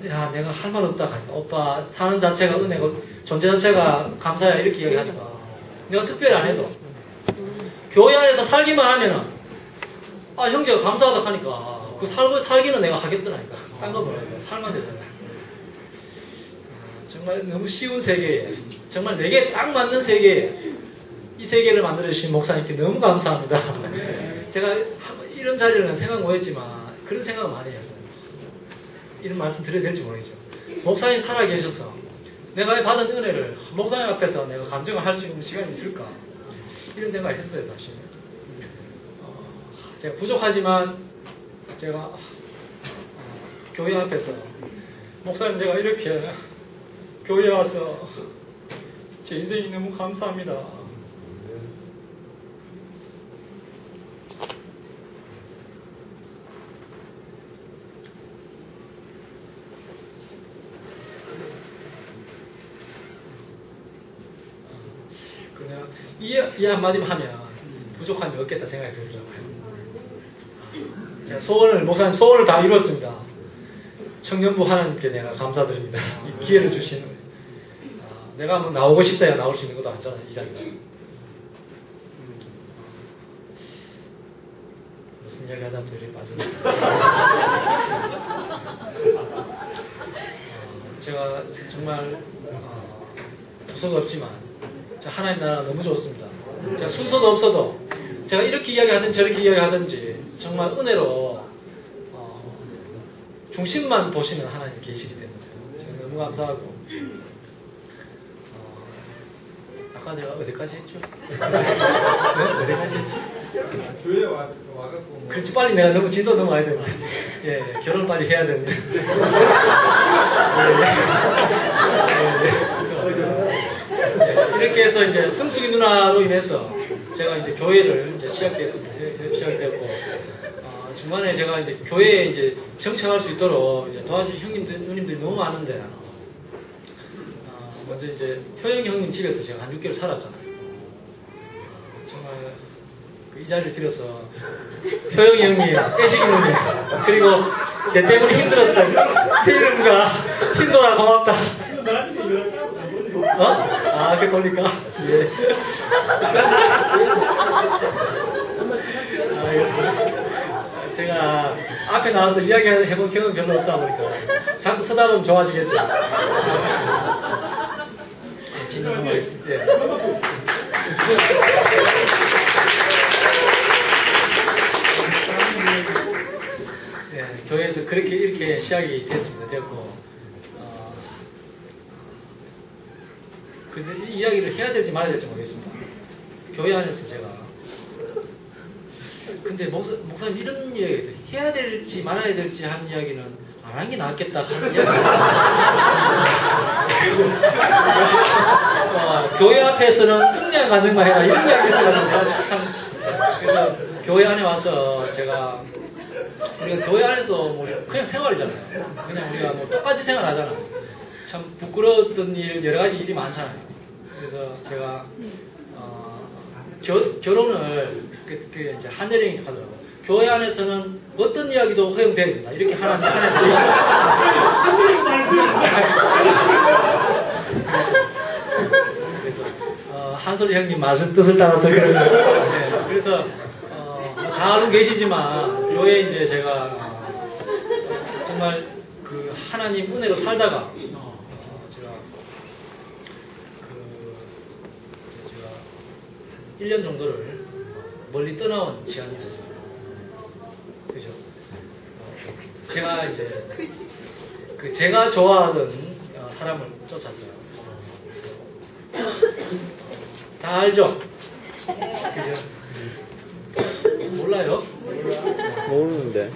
야 내가 할 말 없다 하니까 오빠 사는 자체가 은혜고 존재 자체가 감사야 이렇게 이야기하니까 내가 특별히 안 해도 교회 안에서 살기만 하면은 아 형제가 감사하다 하니까 그 살기는 내가 하겠더라니까. 딴 거 몰라요. 살만 되잖아. 정말 너무 쉬운 세계에 정말 내게 딱 맞는 세계에 이 세계를 만들어주신 목사님께 너무 감사합니다. 제가 이런 자리를 생각 못했지만 그런 생각을 많이 했어요. 이런 말씀 드려도 될지 모르겠죠. 목사님 살아계셔서 내가 받은 은혜를 목사님 앞에서 내가 감정을 할 수 있는 시간이 있을까 이런 생각을 했어요. 사실 제가 부족하지만 제가 교회 앞에서 목사님 내가 이렇게 교회에 와서 제 인생이 너무 감사합니다. 그냥 이 한마디만 하면 부족함이 없겠다 생각이 들더라고요. 제가 목사님 소원을 다 이뤘습니다. 청년부 하나님께 내가 감사드립니다. 이 기회를 주신 내가 뭐 나오고 싶다야 나올 수 있는 것도 아니잖아요. 이 자리가. 무슨 이야기 하다 둘이 빠졌네. 제가 정말 두서가 없지만 하나님 나라 너무 좋습니다. 제가 순서도 없어도 제가 이렇게 이야기하든지 저렇게 이야기하든지 정말 은혜로 중심만 보시는 하나님 계시기 때문에 제가 너무 감사하고 아까 제가 어디까지 했죠? 어디까지 했죠? 교회 와갖고 그렇지 빨리 내가 너무 진도 넘어야 되는데 예, 결혼 빨리 해야 되는데 이렇게 해서 이제 승숙이 누나로 인해서 제가 이제 교회를 이제 시작됐고 중간에 제가 이제 교회에 이제 정착할 수 있도록 이제 도와주신 형님들, 누님들이 너무 많은데 먼저 이제 효영이 형님 집에서 제가 한 6개월 살았잖아요. 정말 이 자리를 빌어서 효영이 형님, 애식이 누님 그리고 내 때문에 힘들었다 세일음과 힘들어 고맙다. 그게 돌릴까? 예. 알겠습니다. 제가 앞에 나와서 이야기해본 경험이 별로 없다 보니까 자꾸 서다 보면 좋아지겠죠. 진정하겠습니다. 예. 예, 교회에서 이렇게 시작이 됐고 근데 이 이야기를 해야 될지 말아야 될지 모르겠습니다. 교회 안에서 제가 근데 목사님 이런 이야기도 해야 될지 말아야 될지 하는 이야기는 안 하는 게 낫겠다 하는 이야기 교회 앞에서는 승리한 간증만 해라 이런 이야기 있어가지고 내가 참 그래서 교회 안에 와서 제가 우리가 교회 안에도 뭐 그냥 생활이잖아요. 그냥 우리가 뭐 똑같이 생활하잖아요. 참 부끄러웠던 일 여러 가지 일이 많잖아요. 그래서 제가 결혼을 이제 한여령이 하더라고요. 교회 안에서는 어떤 이야기도 허용돼야 된다. 이렇게 하나님 계시더라고요. 그래서 한솔이 형님 말씀 뜻을 따라서 그런 거예요. 네, 그래서 다 알고 계시지만 교회에 이제 제가 정말 그 하나님 은혜로 살다가 제가 1년 정도를 멀리 떠나온 시간이 있었습니다. 그죠? 제가 이제 제가 좋아하던 사람을 쫓았어요. 다 알죠? 그죠? 몰라요? 모르는데.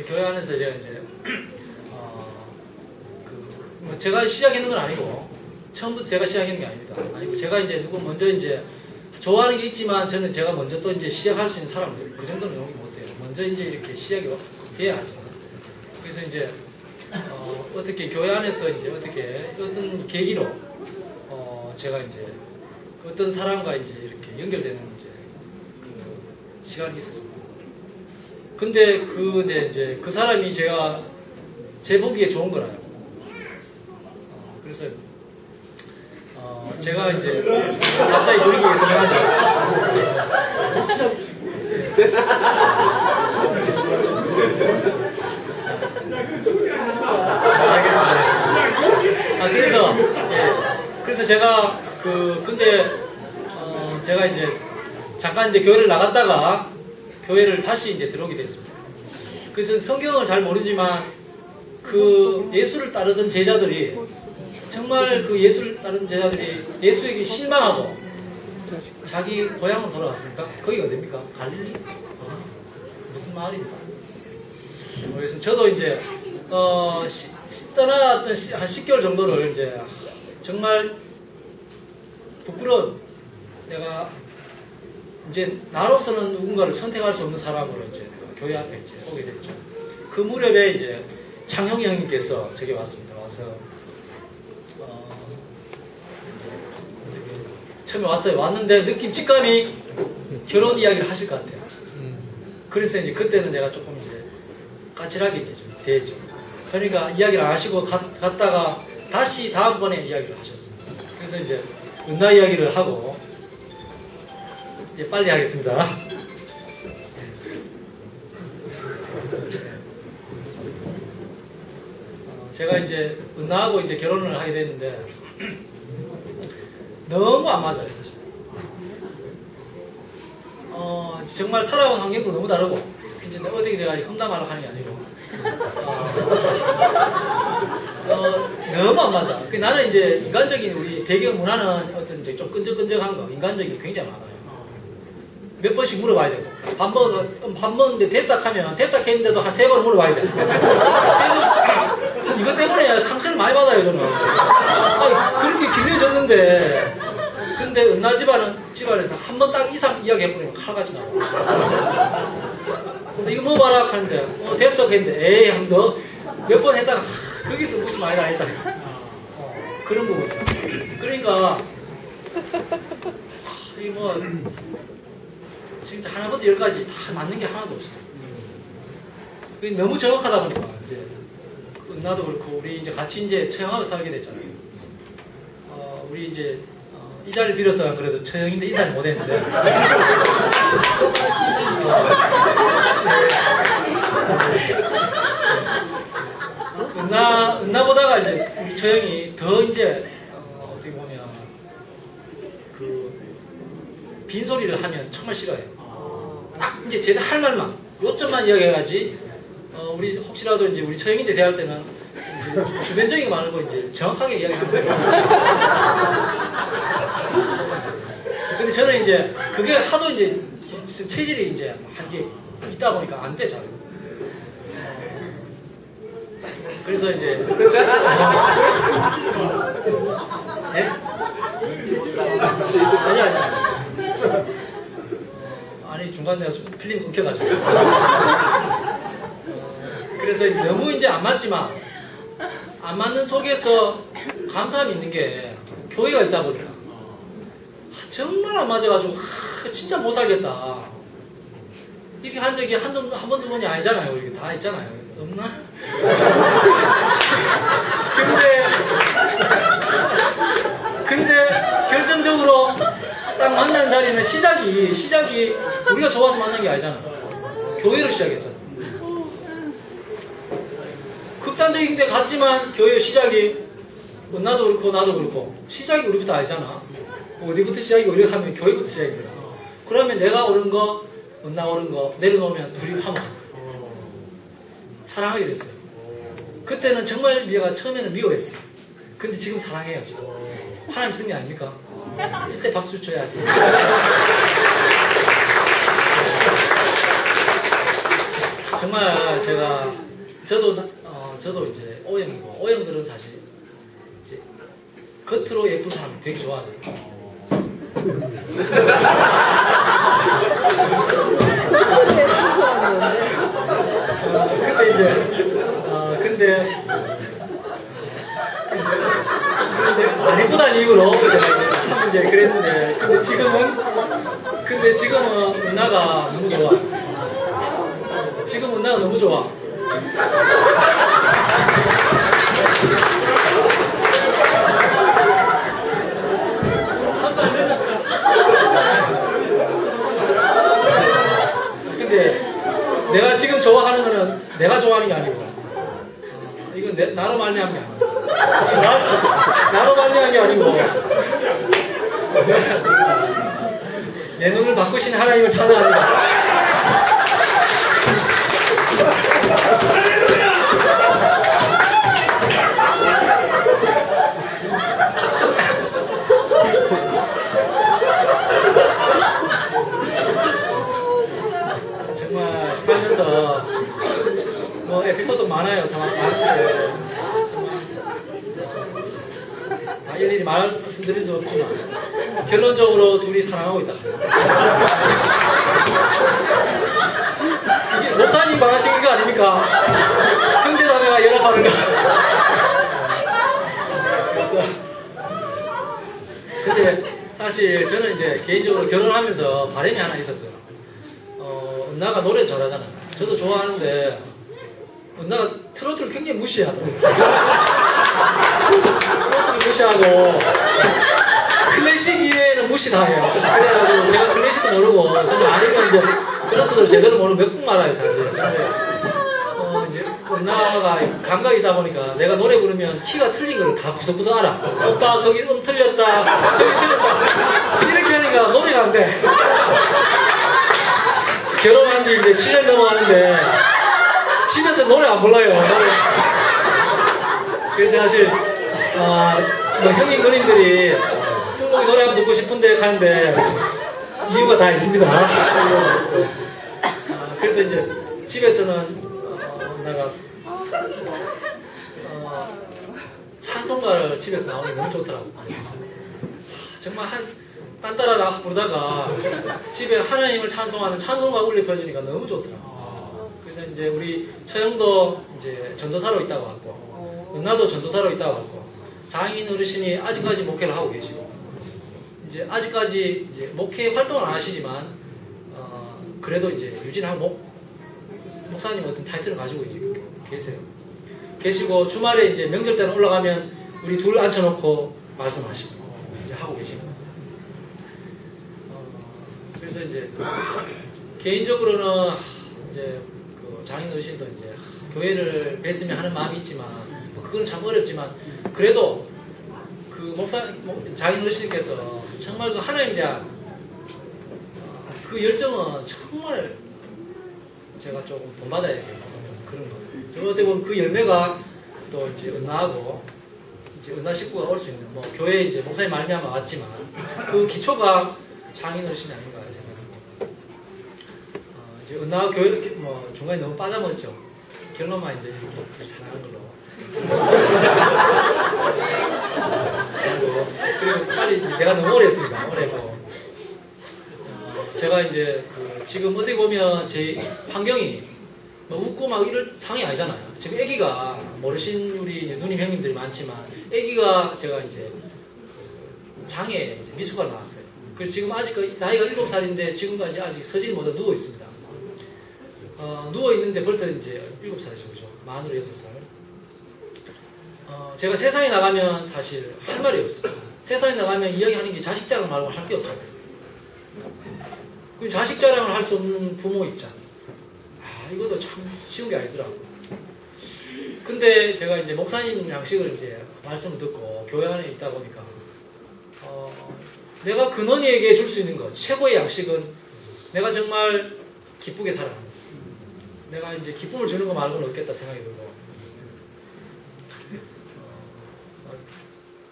교회 안에서 제가 이제 뭐 제가 시작했는 건 아니고 처음부터 제가 시작했는 게 아닙니다. 아니고 제가 이제 누구 먼저 이제 좋아하는 게 있지만 저는 제가 먼저 또 이제 시작할 수 있는 사람들 그 정도는 용기 못해요. 먼저 이제 이렇게 시작이 돼야 하죠. 그래서 이제 어떻게 교회 안에서 이제 어떻게 어떤 계기로 제가 이제 어떤 사람과 이제 이렇게 연결되는 이제 그 시간이 있었습니다. 근데 이제 그 사람이 제 보기에 좋은 거라요. 그래서 제가 이제 갑자기 놀이기에 설명하죠. 알겠습니다. 그래서 제가 근데 제가 이제 잠깐 이제 교회를 나갔다가 교회를 다시 이제 들어오게 됐습니다. 그래서 성경을 잘 모르지만 그 예수를 따르던 제자들이 정말 그 예수를 따르던 제자들이 예수에게 실망하고 자기 고향으로 돌아갔습니까? 거기가 어딥니까? 갈릴리? 무슨 마을입니까? 그래서 저도 이제 떠나왔던 한 10개월 정도를 이제 정말 부끄러운 내가 이제 나로서는 누군가를 선택할 수 없는 사람으로 이제 교회 앞에 이제 오게 됐죠. 그 무렵에 이제 창형이 형님께서 저기 왔습니다. 와서 처음에 왔어요. 왔는데 느낌 직감이 결혼 이야기를 하실 것 같아요. 그래서 이제 그때는 내가 조금 이제 까칠하게 이제 좀 됐죠. 그러니까 이야기를 안 하시고 갔다가 다시 다음번에 이야기를 하셨습니다. 그래서 이제 은나 이야기를 하고 이제 빨리 하겠습니다. 제가 이제 은나하고 이제 결혼을 하게 됐는데 너무 안 맞아요. 정말 살아온 환경도 너무 다르고 이제 어떻게 내가 험담하려고 하는 게 아니고 너무 안 맞아. 나는 이제 인간적인 우리 배경 문화는 어떤 이제 좀 끈적끈적한 거 인간적인 게 굉장히 많아요. 몇 번씩 물어봐야 되고 밥 먹는데 됐다 하면 됐다 했는데도 한 3번 물어봐야 돼. 이것 때문에 상처를 많이 받아요 저는. 그렇게 길려졌는데 근데 은나 집안에서 한 번 딱 이상 이야기해버리면 칼같이 나와. 이거 먹어봐라 하는데 됐어 했는데 에이 한 번 더 몇 번 했다가 거기서 무시 많이 당했다. 그런 부분. 그러니까 이 뭐 지금 하나부터 10까지 다 맞는 게 하나도 없어요. 너무 정확하다 보니까 이제 은나도 그렇고 우리 이제 같이 이제 처형하고 살게 됐잖아요. 우리 이제 이 자리를 빌어서 그래도 처형인데 인사를 못 했는데 은나보다가 이제 우리 처형이 더 이제 어떻게 보면 그 빈소리를 하면 정말 싫어해요. 딱 이제 제가 할 말만 요점만 이야기해야지. 우리 혹시라도 이제 우리 처형인데 대할 때는 이제 주변적인 거 말고 이제 정확하게 이야기하는 거예요. 근데 저는 이제 그게 하도 이제 체질이 이제 한게 있다 보니까 안 돼 잘. 그래서 이제 네? 아니 중간에 필름 끊겨가지고 그래서 너무 이제 안 맞지만 안 맞는 속에서 감사함이 있는 게 교회가 있다 보니까 정말 안 맞아가지고 진짜 못 살겠다 이렇게 한 적이 한 번, 두 번이 아니잖아요. 이렇게 다 있잖아요. 없나? 근데 결정적으로 딱 만난 자리는 시작이 우리가 좋아서 만난 게 아니잖아. 교회로 시작했잖아. 극단적인 데 갔지만 교회 시작이 나도 그렇고 나도 그렇고 시작이 우리부터 아니잖아. 어디부터 시작이고 이렇게 하면 교회부터 시작이거든. 그러면 내가 옳은 거, 은나 옳은 거 내려놓으면 둘이 화목한 거예요. 사랑하게 됐어요. 그때는 정말 미아가 처음에는 미워했어요. 근데 지금 사랑해요. 지금. 하나님 쓴 게 아닙니까? 이때 박수 쳐야지. 정말 제가 저도 이제 O형이고 O형들은 사실 이제 겉으로 예쁜 사람 되게 좋아하잖아요. 근데 이제 안 예쁘다는 이유로 제가 이제 그랬는데 근데 지금은 은나가 너무 좋아. 지금 은나가 너무 좋아. 한발 늦었다. 근데 내가 지금 좋아하는 거는 내가 좋아하는 게 아니고 이건 나로 말미암은 게 아니고 나로 말미암은 게 아니고 내 눈을 바꾸신 하나님을 찬양합니다. 정말 살면서 뭐 에피소드 많아요. 상황 많은데 다 일일이 말씀드릴 수 없지만 결론적으로 둘이 사랑하고 있다. 이게 목사님 말하신 거 아닙니까? 형제자매가 연합하는 거. 그래서 근데 사실 저는 이제 개인적으로 결혼하면서 바람이 하나 있었어요. 은나가 노래 잘하잖아요. 저도 좋아하는데 은나가 트로트를 굉장히 무시하더라고요. 트로트를 무시하고 클래식 이외에는 무시 다 해요. 그래가지고 제가 클래식도 모르고 저는 아니면 이제 트로트도 제대로 모르고 몇국 말아요 사실. 근데 이제 은나가 감각이 있다 보니까 내가 노래 부르면 키가 틀린 걸 다 구석구석 알아. 오빠 거기 틀렸다 저기 틀렸다 이렇게 하니까 노래가 안 돼. 결혼한 지 이제 7년 넘어가는데 집에서 노래 안 불러요. 그래서 사실 뭐 형님 누님들이 승복이 노래 한번 듣고 싶은데 가는데 이유가 다 있습니다. 그래서 이제 집에서는 내가 찬송가를 집에서 나오는 게 너무 좋더라고. 정말 딴 따라 나 부르다가 집에 하나님을 찬송하는 찬송가 울려 펴지니까 너무 좋더라고. 그래서 이제 우리 처형도 이제 전도사로 있다가 왔고, 은나도 전도사로 있다가 왔고, 장인 어르신이 아직까지 목회를 하고 계시고, 이제 아직까지 이제 목회 활동을 안 하시지만, 그래도 이제 유진하고 목사님 어떤 타이틀을 가지고 계시고, 주말에 이제 명절 때는 올라가면 우리 둘 앉혀놓고 말씀하시고, 이제 하고 계시고. 그래서 이제 개인적으로는 이제 그 장인 어르신도 이제 교회를 뵀으면 하는 마음이 있지만 그건 참 어렵지만 그래도 그 장인 어르신께서 정말 그 하나님에 대한 그 열정은 정말 제가 조금 본받아야 되겠다 그런 거예요. 저 어떻게 보면 그 열매가 또 이제 은나하고 이제 은나 식구가 올 수 있는 뭐 교회 이제 목사님 말미암아 왔지만 그 기초가 장인 어르신이 아닌가 생각합니다. 이제 은나 교회 뭐 중간에 너무 빠져먹었죠. 결론만 이제 이렇게 사랑하는 걸로. 그리고 빨리 이제 내가 너무 오래 했습니다. 오래고 제가 이제 그 지금 어디 보면 제 환경이 뭐 웃고 막 이럴 상황이 아니잖아요. 지금 아기가 모르신 우리 누님 형님들이 많지만 아기가 제가 이제 장에 이제 미수가 나왔어요. 그래서 지금 아직 나이가 7살인데 지금까지 아직 서질 못해 누워 있습니다. 누워 있는데 벌써 이제 7살이죠. 만으로 6살. 제가 세상에 나가면 사실 할 말이 없어요. 세상에 나가면 이야기하는 게 자식 자랑 말고 할 게 없잖아요. 그 자식 자랑을 할 수 없는 부모 입장. 이것도 참 쉬운 게 아니더라고요. 근데 제가 이제 목사님 양식을 이제 말씀을 듣고 교회 안에 있다 보니까 내가 근원이에게 줄 수 있는 것, 최고의 양식은 내가 정말 기쁘게 살아가는 것. 내가 이제 기쁨을 주는 거 말고는 없겠다 생각이 들고,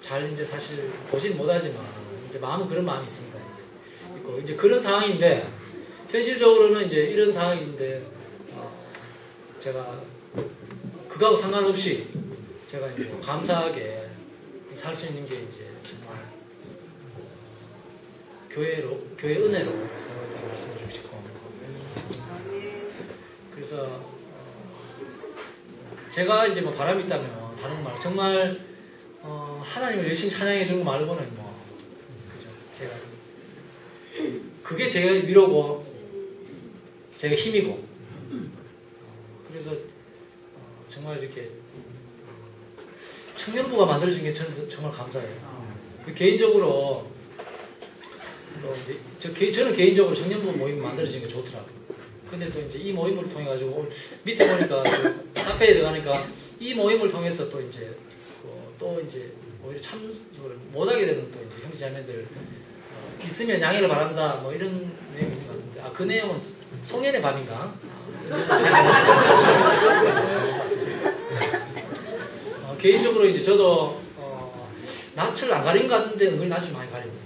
잘 이제 사실 보진 못하지만 이제 마음은 그런 마음이 있습니다. 이제 있고 이제 그런 상황인데, 현실적으로는 이제 이런 상황인데, 제가 그거하고 상관없이 제가 이제 감사하게 살 수 있는 게 이제 정말 교회 은혜로 생각을 말씀드리고 싶고, 그래서 제가 이제 뭐 바람이 있다면 다른 말 정말 하나님을 열심히 찬양해 주는 거 말고는 뭐 그죠? 제가 그게 제가 위로고 제가 힘이고, 그래서 정말 이렇게 청년부가 만들어진 게 저는 정말 감사해요. 그 개인적으로 또 이제 저는 개인적으로 청년부 모임 만들어진 게 좋더라고요. 근데 또 이제 이 모임을 통해 가지고 밑에 보니까 카페에 들어가니까 이 모임을 통해서 또 이제 또 이제 오히려 참석을 못하게 되는 또 이제 형제자매들 있으면 양해를 바란다 뭐 이런 내용이 있는 것 같은데, 그 내용은 송년의 밤인가? 개인적으로 이제 저도 낯을 안 가린 것 같은데 은근히 낯을 많이 가리거든요.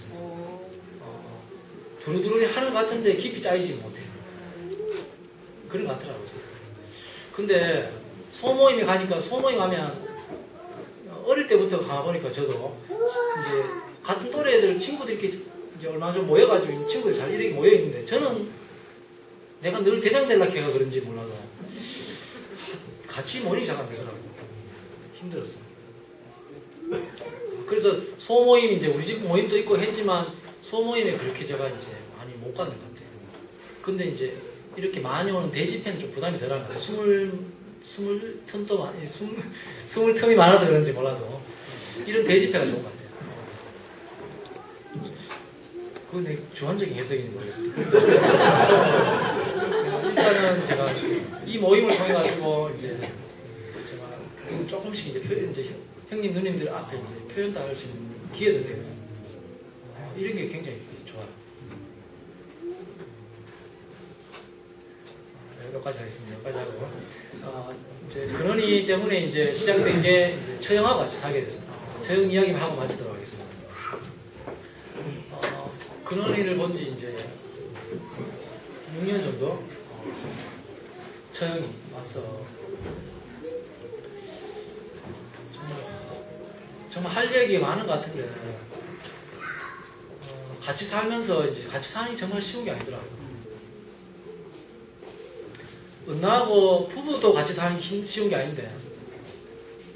두루두루 하는 것 같은데 깊이 짜이지 못해요. 그런 것 같더라고요. 근데 소모임에 가니까, 소모임 가면 어릴 때부터 가보니까 저도 이제 같은 또래 애들 친구들끼리 이제 얼마 전 모여가지고 친구들 잘 이렇게 모여있는데, 저는 내가 늘 대장 되려고 해가 그런지 몰라도 같이 모임이 잘 안 되더라고요. 힘들었어. 그래서 소모임, 이제 우리 집 모임도 있고 했지만 소모임에 그렇게 제가 이제 많이 못 가는 것 같아요. 근데 이제 이렇게 많이 오는 대집회는 좀 부담이 덜한 것 같아요. 스물 틈이 많아서 그런지 몰라도 이런 대집회가 좋은 것 같아요. 그건 내 주관적인 해석인지 모르겠어요. 일단은 제가 이 모임을 통해 가지고 이제 제가 조금씩 이제 형님 누님들 앞에 이제 표현도 할 수 있는 기회도 되고, 이런 게 굉장히 좋아요. 여기까지 하겠습니다. 여기까지 하고, 이제 근원이 때문에 이제 시작된 게 이제 처형하고 같이 살게 됐습니다. 처형 이야기만 하고 마치도록 하겠습니다. 근원이를 본 지 이제 6년 정도 처형이 와서 정말 할 얘기가 많은 것 같은데, 같이 살면서 이제 같이 사는 게 정말 쉬운 게 아니더라고요. 은나하고 부부도 같이 사는 게 쉬운 게 아닌데,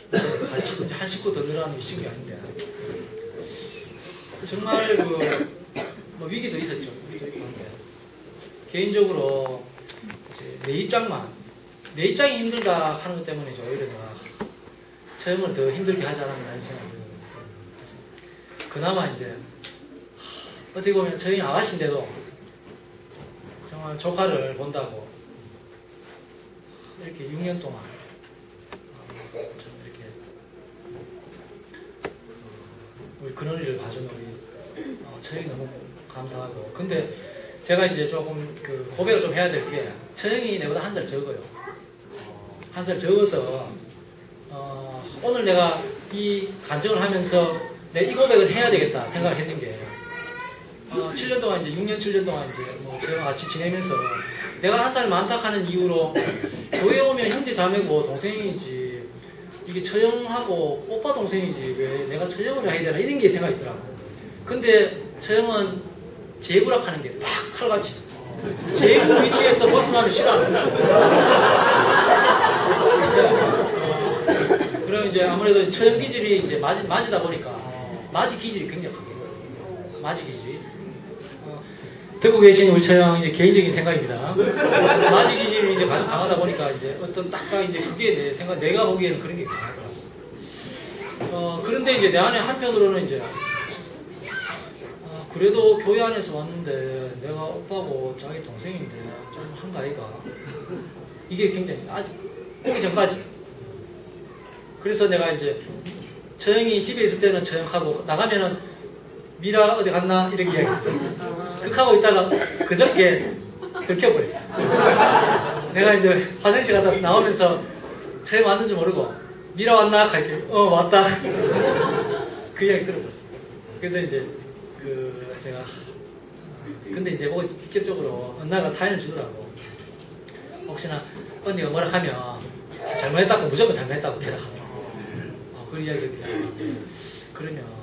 같이 한 식구 더 늘어나는 게 쉬운 게 아닌데, 정말 뭐 위기도 있었죠. 위기도 있고 한데, 개인적으로 이제 내 입장이 힘들다 하는 것 때문에 오히려 내가 처형을 더 힘들게 하지 않았나 하는 생각이 들어요. 그나마 이제 어떻게 보면 저희 아가씨인데도 정말 조카를 본다고 이렇게 6년 동안 좀 이렇게 우리 근원이를 봐주는 우리 처형이 너무 감사하고, 근데 제가 이제 조금 고백을 좀 해야 될 게, 처형이 내보다 한 살 적어요. 한 살 적어서 오늘 내가 이 간증을 하면서 내 이 고백을 해야 되겠다 생각을 했는 게, 7년 동안 이제 6년 7년 동안 이제 뭐 저랑 같이 지내면서 내가 한 살 많다 하는 이유로 교회 오면 형제 자매고 동생이지, 이게 처형하고 오빠 동생이지 왜 내가 처형을 해야 되나 이런 게 생각이 있더라고. 근데 처형은 재부락하는 게 딱 칼같이 재부 위치에서 벗어나면 싫어하는 거야. 그럼 이제 아무래도 처형 기질이 이제 맞이다 보니까 맞이 기질이 굉장히 강해요. 맞이 기질이. 듣고 계신 우리 처형 이제 개인적인 생각입니다. 맞이 기질이 이제 강하다 보니까 이제 어떤 딱 이제 그게 내 생각, 내가 보기에는 그런 게 강하더라고. 그런데 이제 내 안에 한편으로는 이제 그래도 교회 안에서 왔는데 내가 오빠고 자기 동생인데 좀 한가위가 이게 굉장히 아직 오기 전까지. 그래서 내가 이제 처형이 집에 있을 때는 처형하고 나가면은 미라 어디 갔나? 이렇게 이야기했어. 그렇게 있다가 그저께 들켜버렸어. 내가 이제 화장실 갔다 나오면서 처음 왔는지 모르고 미라 왔나? 갈게. 왔다. 그 이야기 들어봤어. 그래서 이제 제가 근데 이제 보고 직접적으로 언나가 사연을 주더라고. 혹시나 언니가 뭐라 하면 잘못했다고 무조건 잘못했다고 걔라 하더라고. 그 이야기를 그러면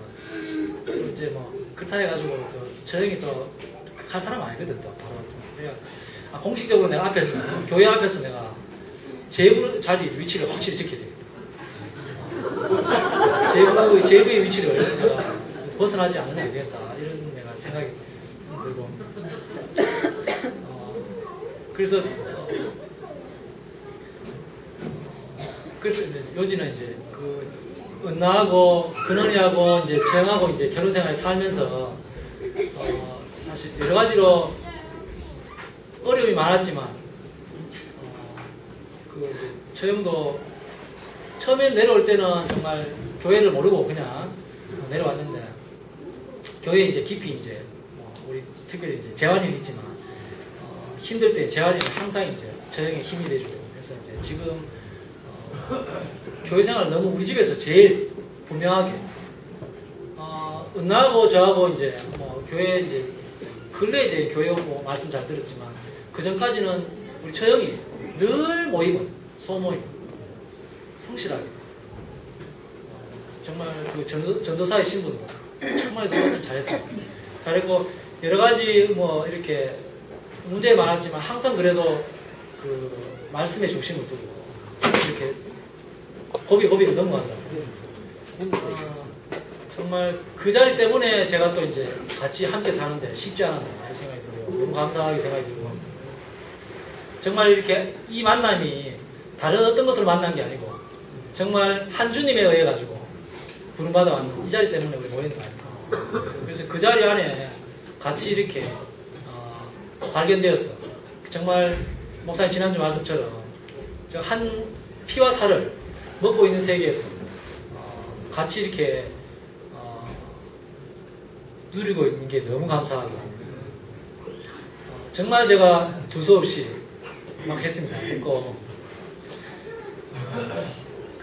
또 이제 뭐 그렇다 해가지고 또 저 형이 또 할 사람 아니거든 또 바로 내가 공식적으로 내가 앞에서 교회 앞에서 내가 제부 자리 위치를 확실히 지켜야 되겠다. 제부의 위치를 내가 벗어나지 않으면 안 되겠다 이런 내가 생각이 들고 그래서 요지는 이제 은나하고 근원이하고 이제 재영하고 이제 결혼 생활 살면서 사실 여러 가지로 어려움이 많았지만 저 형도 처음에 내려올 때는 정말 교회를 모르고 그냥 내려왔는데 교회에 이제 깊이 이제 우리 특별히 이제 재환이는 있지만 힘들 때 재환이는 항상 이제 저 형의 힘이 돼주고 그래서 이제 지금 교회 생활 너무 우리 집에서 제일 분명하게 은나하고 저하고 이제 교회 이제 근래 이제 교회 오고 말씀 잘 들었지만 그 전까지는 우리 처형이 늘 모임은 소모임 성실하게 정말 그 전도사의 신분으로 정말 잘했어요. 잘했고 여러 가지 뭐 이렇게 문제 많았지만 항상 그래도 그 말씀의 중심을 두고 이렇게 고비 넘어간다. 정말 그 자리 때문에 제가 또 이제 같이 함께 사는데 쉽지 않았나 이런 생각이 들고요. 너무 감사하게 생각이 들고 정말 이렇게 이 만남이 다른 어떤 것으로 만난 게 아니고 정말 한 주님에 의해 가지고 부름받아 왔는 이 자리 때문에 우리 모이는 거 아닐까. 그래서 그 자리 안에 같이 이렇게 발견되었어. 정말 목사님 지난주 말씀처럼 저 한 피와 살을 먹고 있는 세계에서 같이 이렇게 누리고 있는 게 너무 감사하고 정말 제가 두서없이 막 했습니다. 했고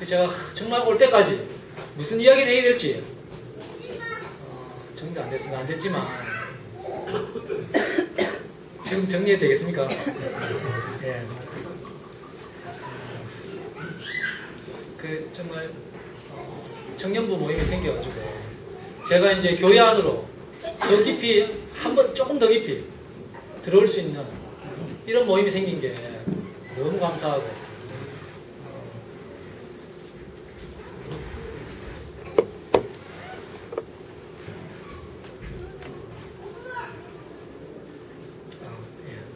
제가 정말 올 때까지 무슨 이야기를 해야 될지 정리 안 됐으면 안 됐지만 지금 정리해도 되겠습니까? 예. 정말 청년부 모임이 생겨가지고 제가 이제 교회 안으로 더 깊이 한번 조금 더 깊이 들어올 수 있는 이런 모임이 생긴 게 너무 감사하고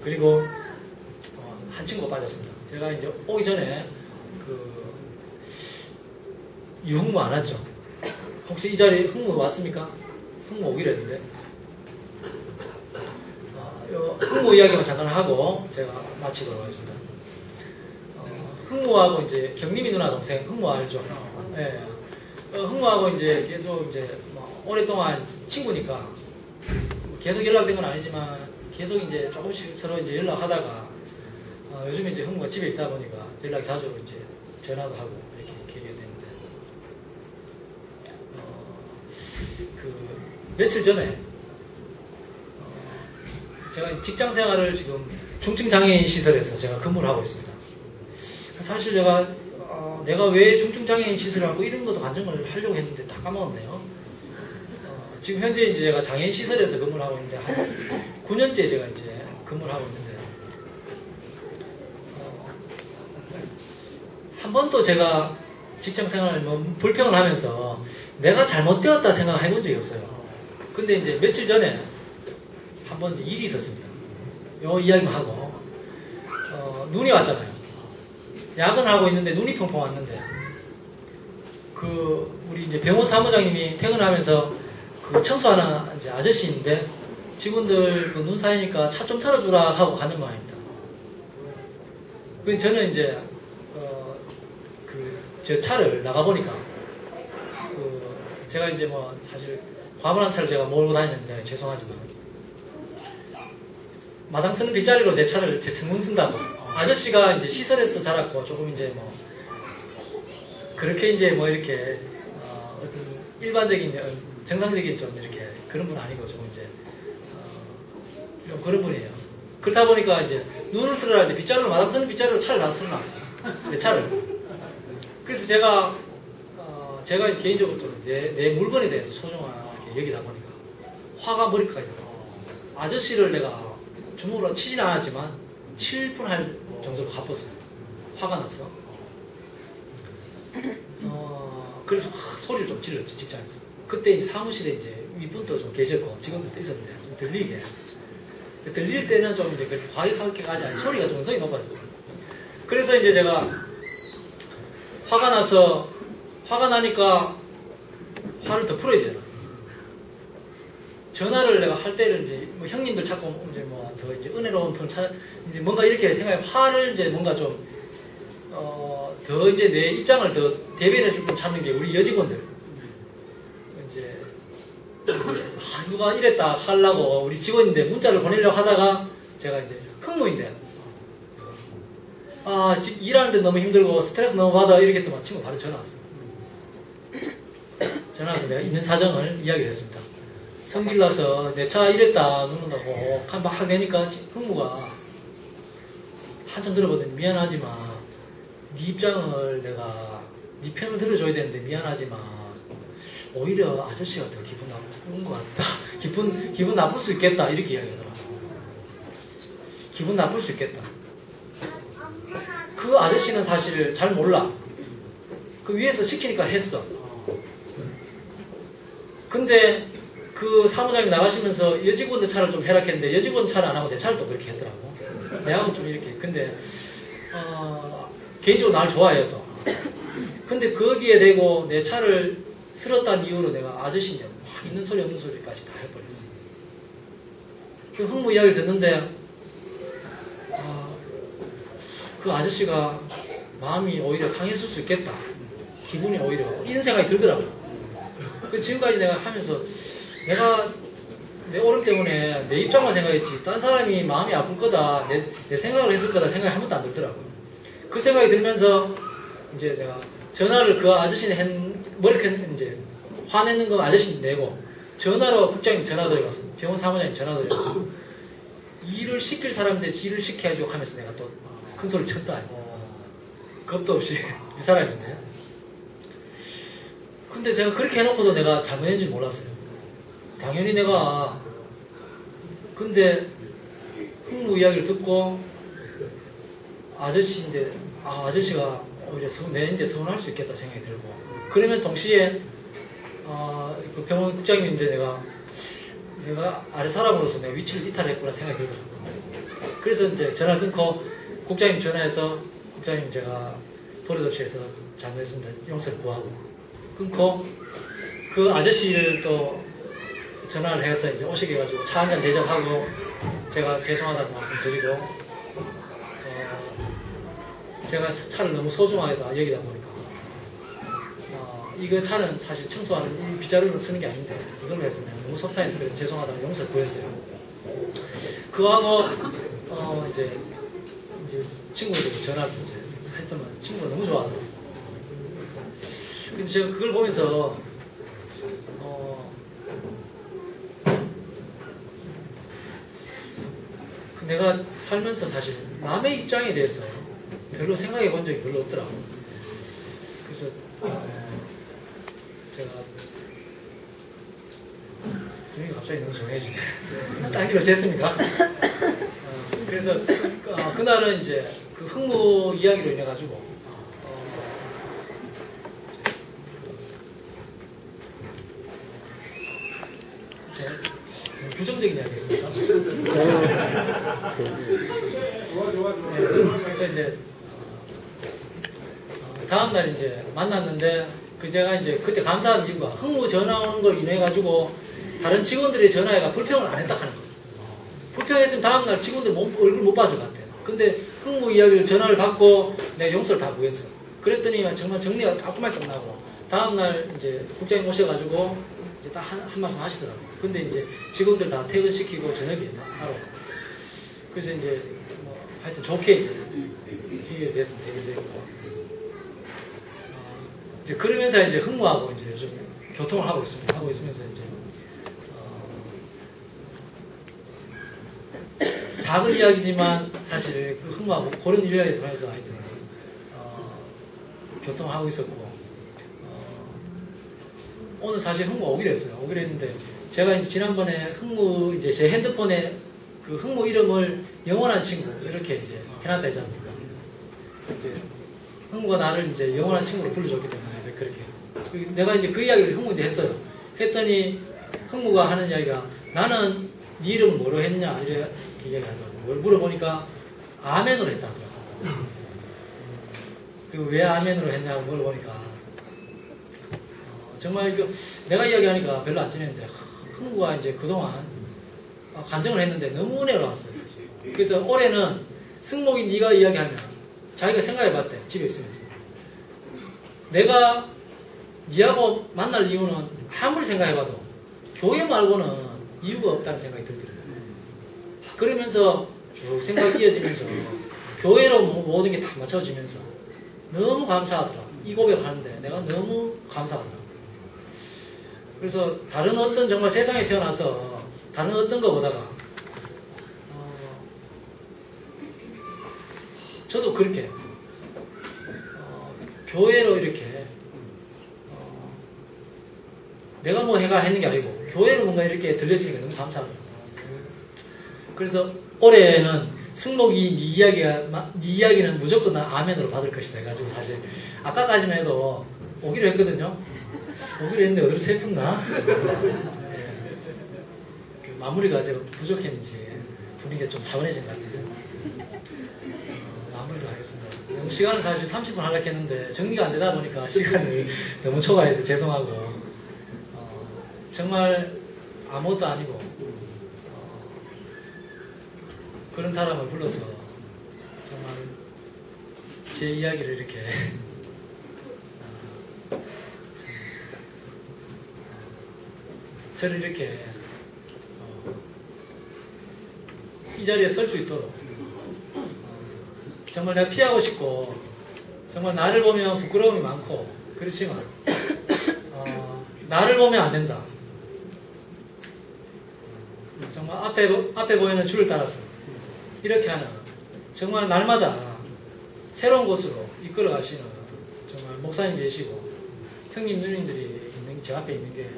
그리고 한 친구가 빠졌습니다. 제가 이제 오기 전에 유흥무 안 왔죠? 혹시 이 자리에 흥무 왔습니까? 흥무 오기로 했는데 흥무 이야기만 잠깐 하고 제가 마치도록 하겠습니다. 흥무하고 이제 경림이 누나 동생 흥무 알죠? 예. 흥무하고 이제 계속 이제 오랫동안 친구니까 계속 연락된 건 아니지만 계속 이제 조금씩 서로 이제 연락하다가 요즘에 이제 흥무가 집에 있다 보니까 연락이 자주 이제 전화도 하고 이렇게 되는데 며칠 전에 제가 직장 생활을 지금 중증장애인 시설에서 제가 근무를 하고 있습니다. 사실 내가 왜 중증장애인 시설을 하고 이런 것도 간증을 하려고 했는데 다 까먹었네요. 지금 현재 이제 제가 장애인 시설에서 근무를 하고 있는데 한 9년째 제가 이제 근무를 하고 있는데 한 번도 제가 직장 생활을 불평을 하면서 내가 잘못되었다 생각해 본 적이 없어요. 근데 이제 며칠 전에 한 번 일이 있었습니다. 요 이야기만 하고 눈이 왔잖아요. 야근하고 있는데 눈이 펑펑 왔는데 우리 이제 병원 사무장님이 퇴근하면서 청소하는 이제 아저씨인데 직원들 눈 사이니까 차 좀 털어주라 하고 가는 모양입니다. 그래서 저는 이제 저 차를 나가보니까 제가 이제 사실 화물 한 차를 제가 몰고 다니는데 죄송하지만 마당 쓰는 빗자리로 제 차를 제 측문 쓴다고. 아저씨가 이제 시설에서 자랐고 조금 이제 뭐 그렇게 이제 뭐 이렇게 어떤 일반적인 정상적인 좀 이렇게 그런 분 아니고 조금 이제 좀 그런 분이에요. 그렇다 보니까 이제 눈을 쓰러 할 때 빗자루로 마당 쓰는 빗자루로 차를 다 쓸어놨어요. 내 차를. 그래서 제가 개인적으로 좀 내 물건에 대해서 소중하게 여기다 보니까 화가 머리카락이 나요. 아저씨를 내가 주먹으로 치진 않았지만 7분 할 정도로 갚았어요. 화가 났어. 그래서 소리를 좀 질렀지, 직장에서. 그때 이제 사무실에 이제 윗분도 좀 계셨고 직원들도 있었는데 좀 들리게. 들릴 때는 좀 이제 그렇게 과격하게 가지 않아요. 소리가 정성이 높아졌어요. 그래서 이제 제가 화가 나니까 화를 더 풀어야 되잖아. 전화를 내가 할 때를 이제 뭐 형님들 찾고 이제 뭐 더 이제 은혜로운 분 이제 뭔가 이렇게 생각해 화를 이제 뭔가 좀 더 이제 내 입장을 더 대변해 줄 분 찾는 게 우리 여직원들. 이제 누가 이랬다 하려고 우리 직원인데 문자를 보내려고 하다가 제가 이제 흥무인데 일하는데 너무 힘들고 스트레스 너무 받아 이러겠더만 친구 바로 전화 왔어. 전화 와서 내가 있는 사정을 이야기를 했습니다. 성질 나서 내 차 이랬다 누른다고 막 되니까 흥무가 한참 들어보더니 미안하지만 네 입장을 내가 네 편을 들어줘야 되는데 미안하지만 오히려 아저씨가 더 기분 나쁜 것 같다. 기분 나쁠 수 있겠다 이렇게 이야기하더라고. 기분 나쁠 수 있겠다. 그 아저씨는 사실 잘 몰라. 그 위에서 시키니까 했어. 근데 그 사무장이 나가시면서 여직원들 차를 좀 해라 했는데 여직원 차를 안 하고 내 차를 또 그렇게 했더라고. 내하고 좀 이렇게. 근데 개인적으로 나를 좋아해요 또. 근데 거기에 대고 내 차를 쓸었다는 이유로 내가 아저씨냐 막 있는 소리 없는 소리까지 다 해버렸어. 그 흥무 이야기를 듣는데 그 아저씨가 마음이 오히려 상했을 수 있겠다. 기분이 오히려 이런 생각이 들더라고요. 지금까지 내가 하면서 내가 내 오름 때문에 내 입장만 생각했지 딴 사람이 마음이 아플 거다 내 생각을 했을 거다 생각이 한 번도 안 들더라고요. 그 생각이 들면서 이제 내가 전화를 그 아저씨는 머리카락 이제 화내는 건 아저씨 내고 전화로 국장님 전화 드려갔습니다. 병원 사무장님 전화 드려갔고 일을 시킬 사람인데 일을 시켜야죠 하면서 내가 또 큰 소리 쳤다. 겁도 없이 이 사람인데. 근데 제가 그렇게 해놓고도 내가 잘못했는지 몰랐어요. 당연히 내가 근데 흥무 이야기를 듣고 아저씨인데 아저씨가 오히려 내 이제 서운할 수 있겠다 생각이 들고 그러면 동시에 그 병원 국장님인데 내가 아래 사람으로서 내가 위치를 이탈했구나 생각이 들더라고요. 그래서 이제 전화를 끊고 국장님 전화해서 국장님 제가 버릇없이 해서 잘못했습니다. 용서를 구하고 끊고 그 아저씨를 또 전화를 해서 이제 오시게 해가지고 차 한잔 대접하고 제가 죄송하다고 말씀드리고 제가 차를 너무 소중하게 여기다 보니까 이거 차는 사실 청소하는 이 빗자루를 쓰는 게 아닌데 이걸로 해서 내가 너무 속상해서 그래 죄송하다고 용서를 구했어요. 그거하고 이제 친구들이 전화를 이제 했더만 친구가 너무 좋아하더라고요. 근데 제가 그걸 보면서 내가 살면서 사실 남의 입장에 대해서 별로 생각해 본 적이 별로 없더라고요. 그래서 제가 분위기 갑자기 너무 조용해지네. 딴 길로 샜습니까? 그래서 그날은 이제 그 흥무 이야기로 인해 가지고 제가 부정적인 이야기 했습니다. 좋아. 그래서 이제 다음날 이제 만났는데 제가 이제 그때 감사한 이유가 흥무 전화 오는 걸 인해 가지고 다른 직원들의 전화가 불평을 안 했다 하는 거예요. 불평했으면 다음날 직원들 얼굴 못 봤을 것 같아요. 근데 흥무 이야기를 전화를 받고 내가 용서를 다 구했어. 그랬더니 정말 정리가 깔끔하게 끝나고 다음날 이제 국장님 오셔가지고 이제 딱 한 말씀 하시더라고요. 근데 이제 직원들 다 퇴근시키고 저녁에 하러. 그래서 이제 뭐 하여튼 좋게 이제 해결됐습니다. 해결되고. 이제 그러면서 이제 흥무하고 이제 요즘 교통을 하고 있습니다. 하고 있으면서 이제 작은 이야기지만 사실 그 흥무하고 그런 이야기에 통해서 하여튼 교통을 하고 있었고 오늘 사실 흥무 오기로 했어요. 오기로 했는데 제가 이제 지난번에 흥무 이제 제 핸드폰에 그 흥무 이름을 영원한 친구 이렇게 이제 해놨다 했지 않습니까? 이제 흥무가 나를 이제 영원한 친구로 불러줬기 때문에 그렇게 내가 이제 그 이야기를 흥무한테 했어요. 했더니 흥무가 하는 이야기가 나는 네 이름을 뭐로 했냐 이렇게 이야기하더라고요. 뭘 물어보니까 아멘으로 했다 하더라고요. 그 왜 아멘으로 했냐고 물어보니까 정말 내가 이야기하니까 별로 안 지냈는데 흥구가 이제 그동안 간증을 했는데 너무 은혜가 왔어요. 그래서 올해는 승목이 네가 이야기하면 자기가 생각해봤대. 집에 있으면서 내가 네하고 만날 이유는 아무리 생각해봐도 교회 말고는 이유가 없다는 생각이 들더라고요. 그러면서 쭉 생각이 이어지면서 교회로 모든 게 다 맞춰지면서 너무 감사하더라. 이 고백을 하는데 내가 너무 감사하더라. 그래서 다른 어떤 정말 세상에 태어나서 다른 어떤 것보다가 저도 그렇게 교회로 이렇게 내가 뭐 해가 했는 게 아니고 교회로 뭔가 이렇게 들려지니까 너무 감사하더라. 그래서 올해는 승목이 네 이야기는 무조건 아멘으로 받을 것이다 해가지고 사실 아까까지만 해도 오기로 했거든요. 오기로 했는데 어디로 슬픈가? 네. 마무리가 제가 부족했는지 분위기가 좀 차분해진 것 같아요. 마무리로 하겠습니다. 너무 시간을 사실 30분 하려고 했는데 정리가 안 되다 보니까 시간을 너무 초과해서 죄송하고 정말 아무것도 아니고 그런 사람을 불러서 정말 제 이야기를 이렇게 저를 이렇게 이 자리에 설 수 있도록 정말 내가 피하고 싶고 정말 나를 보면 부끄러움이 많고 그렇지만 나를 보면 안 된다. 정말 앞에 보이는 줄을 따라서 이렇게 하는 정말 날마다 새로운 곳으로 이끌어 가시는 정말 목사님 계시고 형님 누님들이 있는 제 앞에 있는 게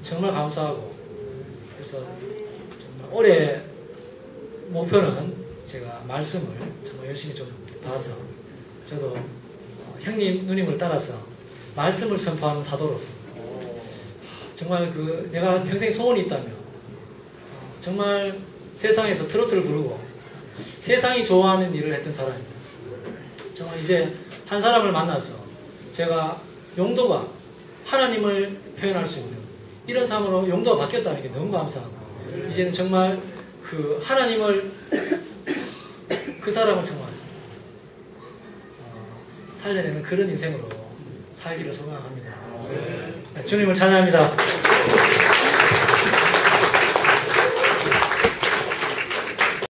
정말 감사하고 그래서 정말 올해 목표는 제가 말씀을 정말 열심히 좀 봐서 저도 형님 누님을 따라서 말씀을 선포하는 사도로서 정말 내가 평생 소원이 있다면 정말 세상에서 트로트를 부르고 세상이 좋아하는 일을 했던 사람입니다. 정말 이제 한 사람을 만나서 제가 용도가 하나님을 표현할 수 있는 이런 삶으로 용도가 바뀌었다는 게 너무 감사하고 이제는 정말 하나님을 그 사람을 정말 살려내는 그런 인생으로 살기를 소망합니다. 주님을 찬양합니다.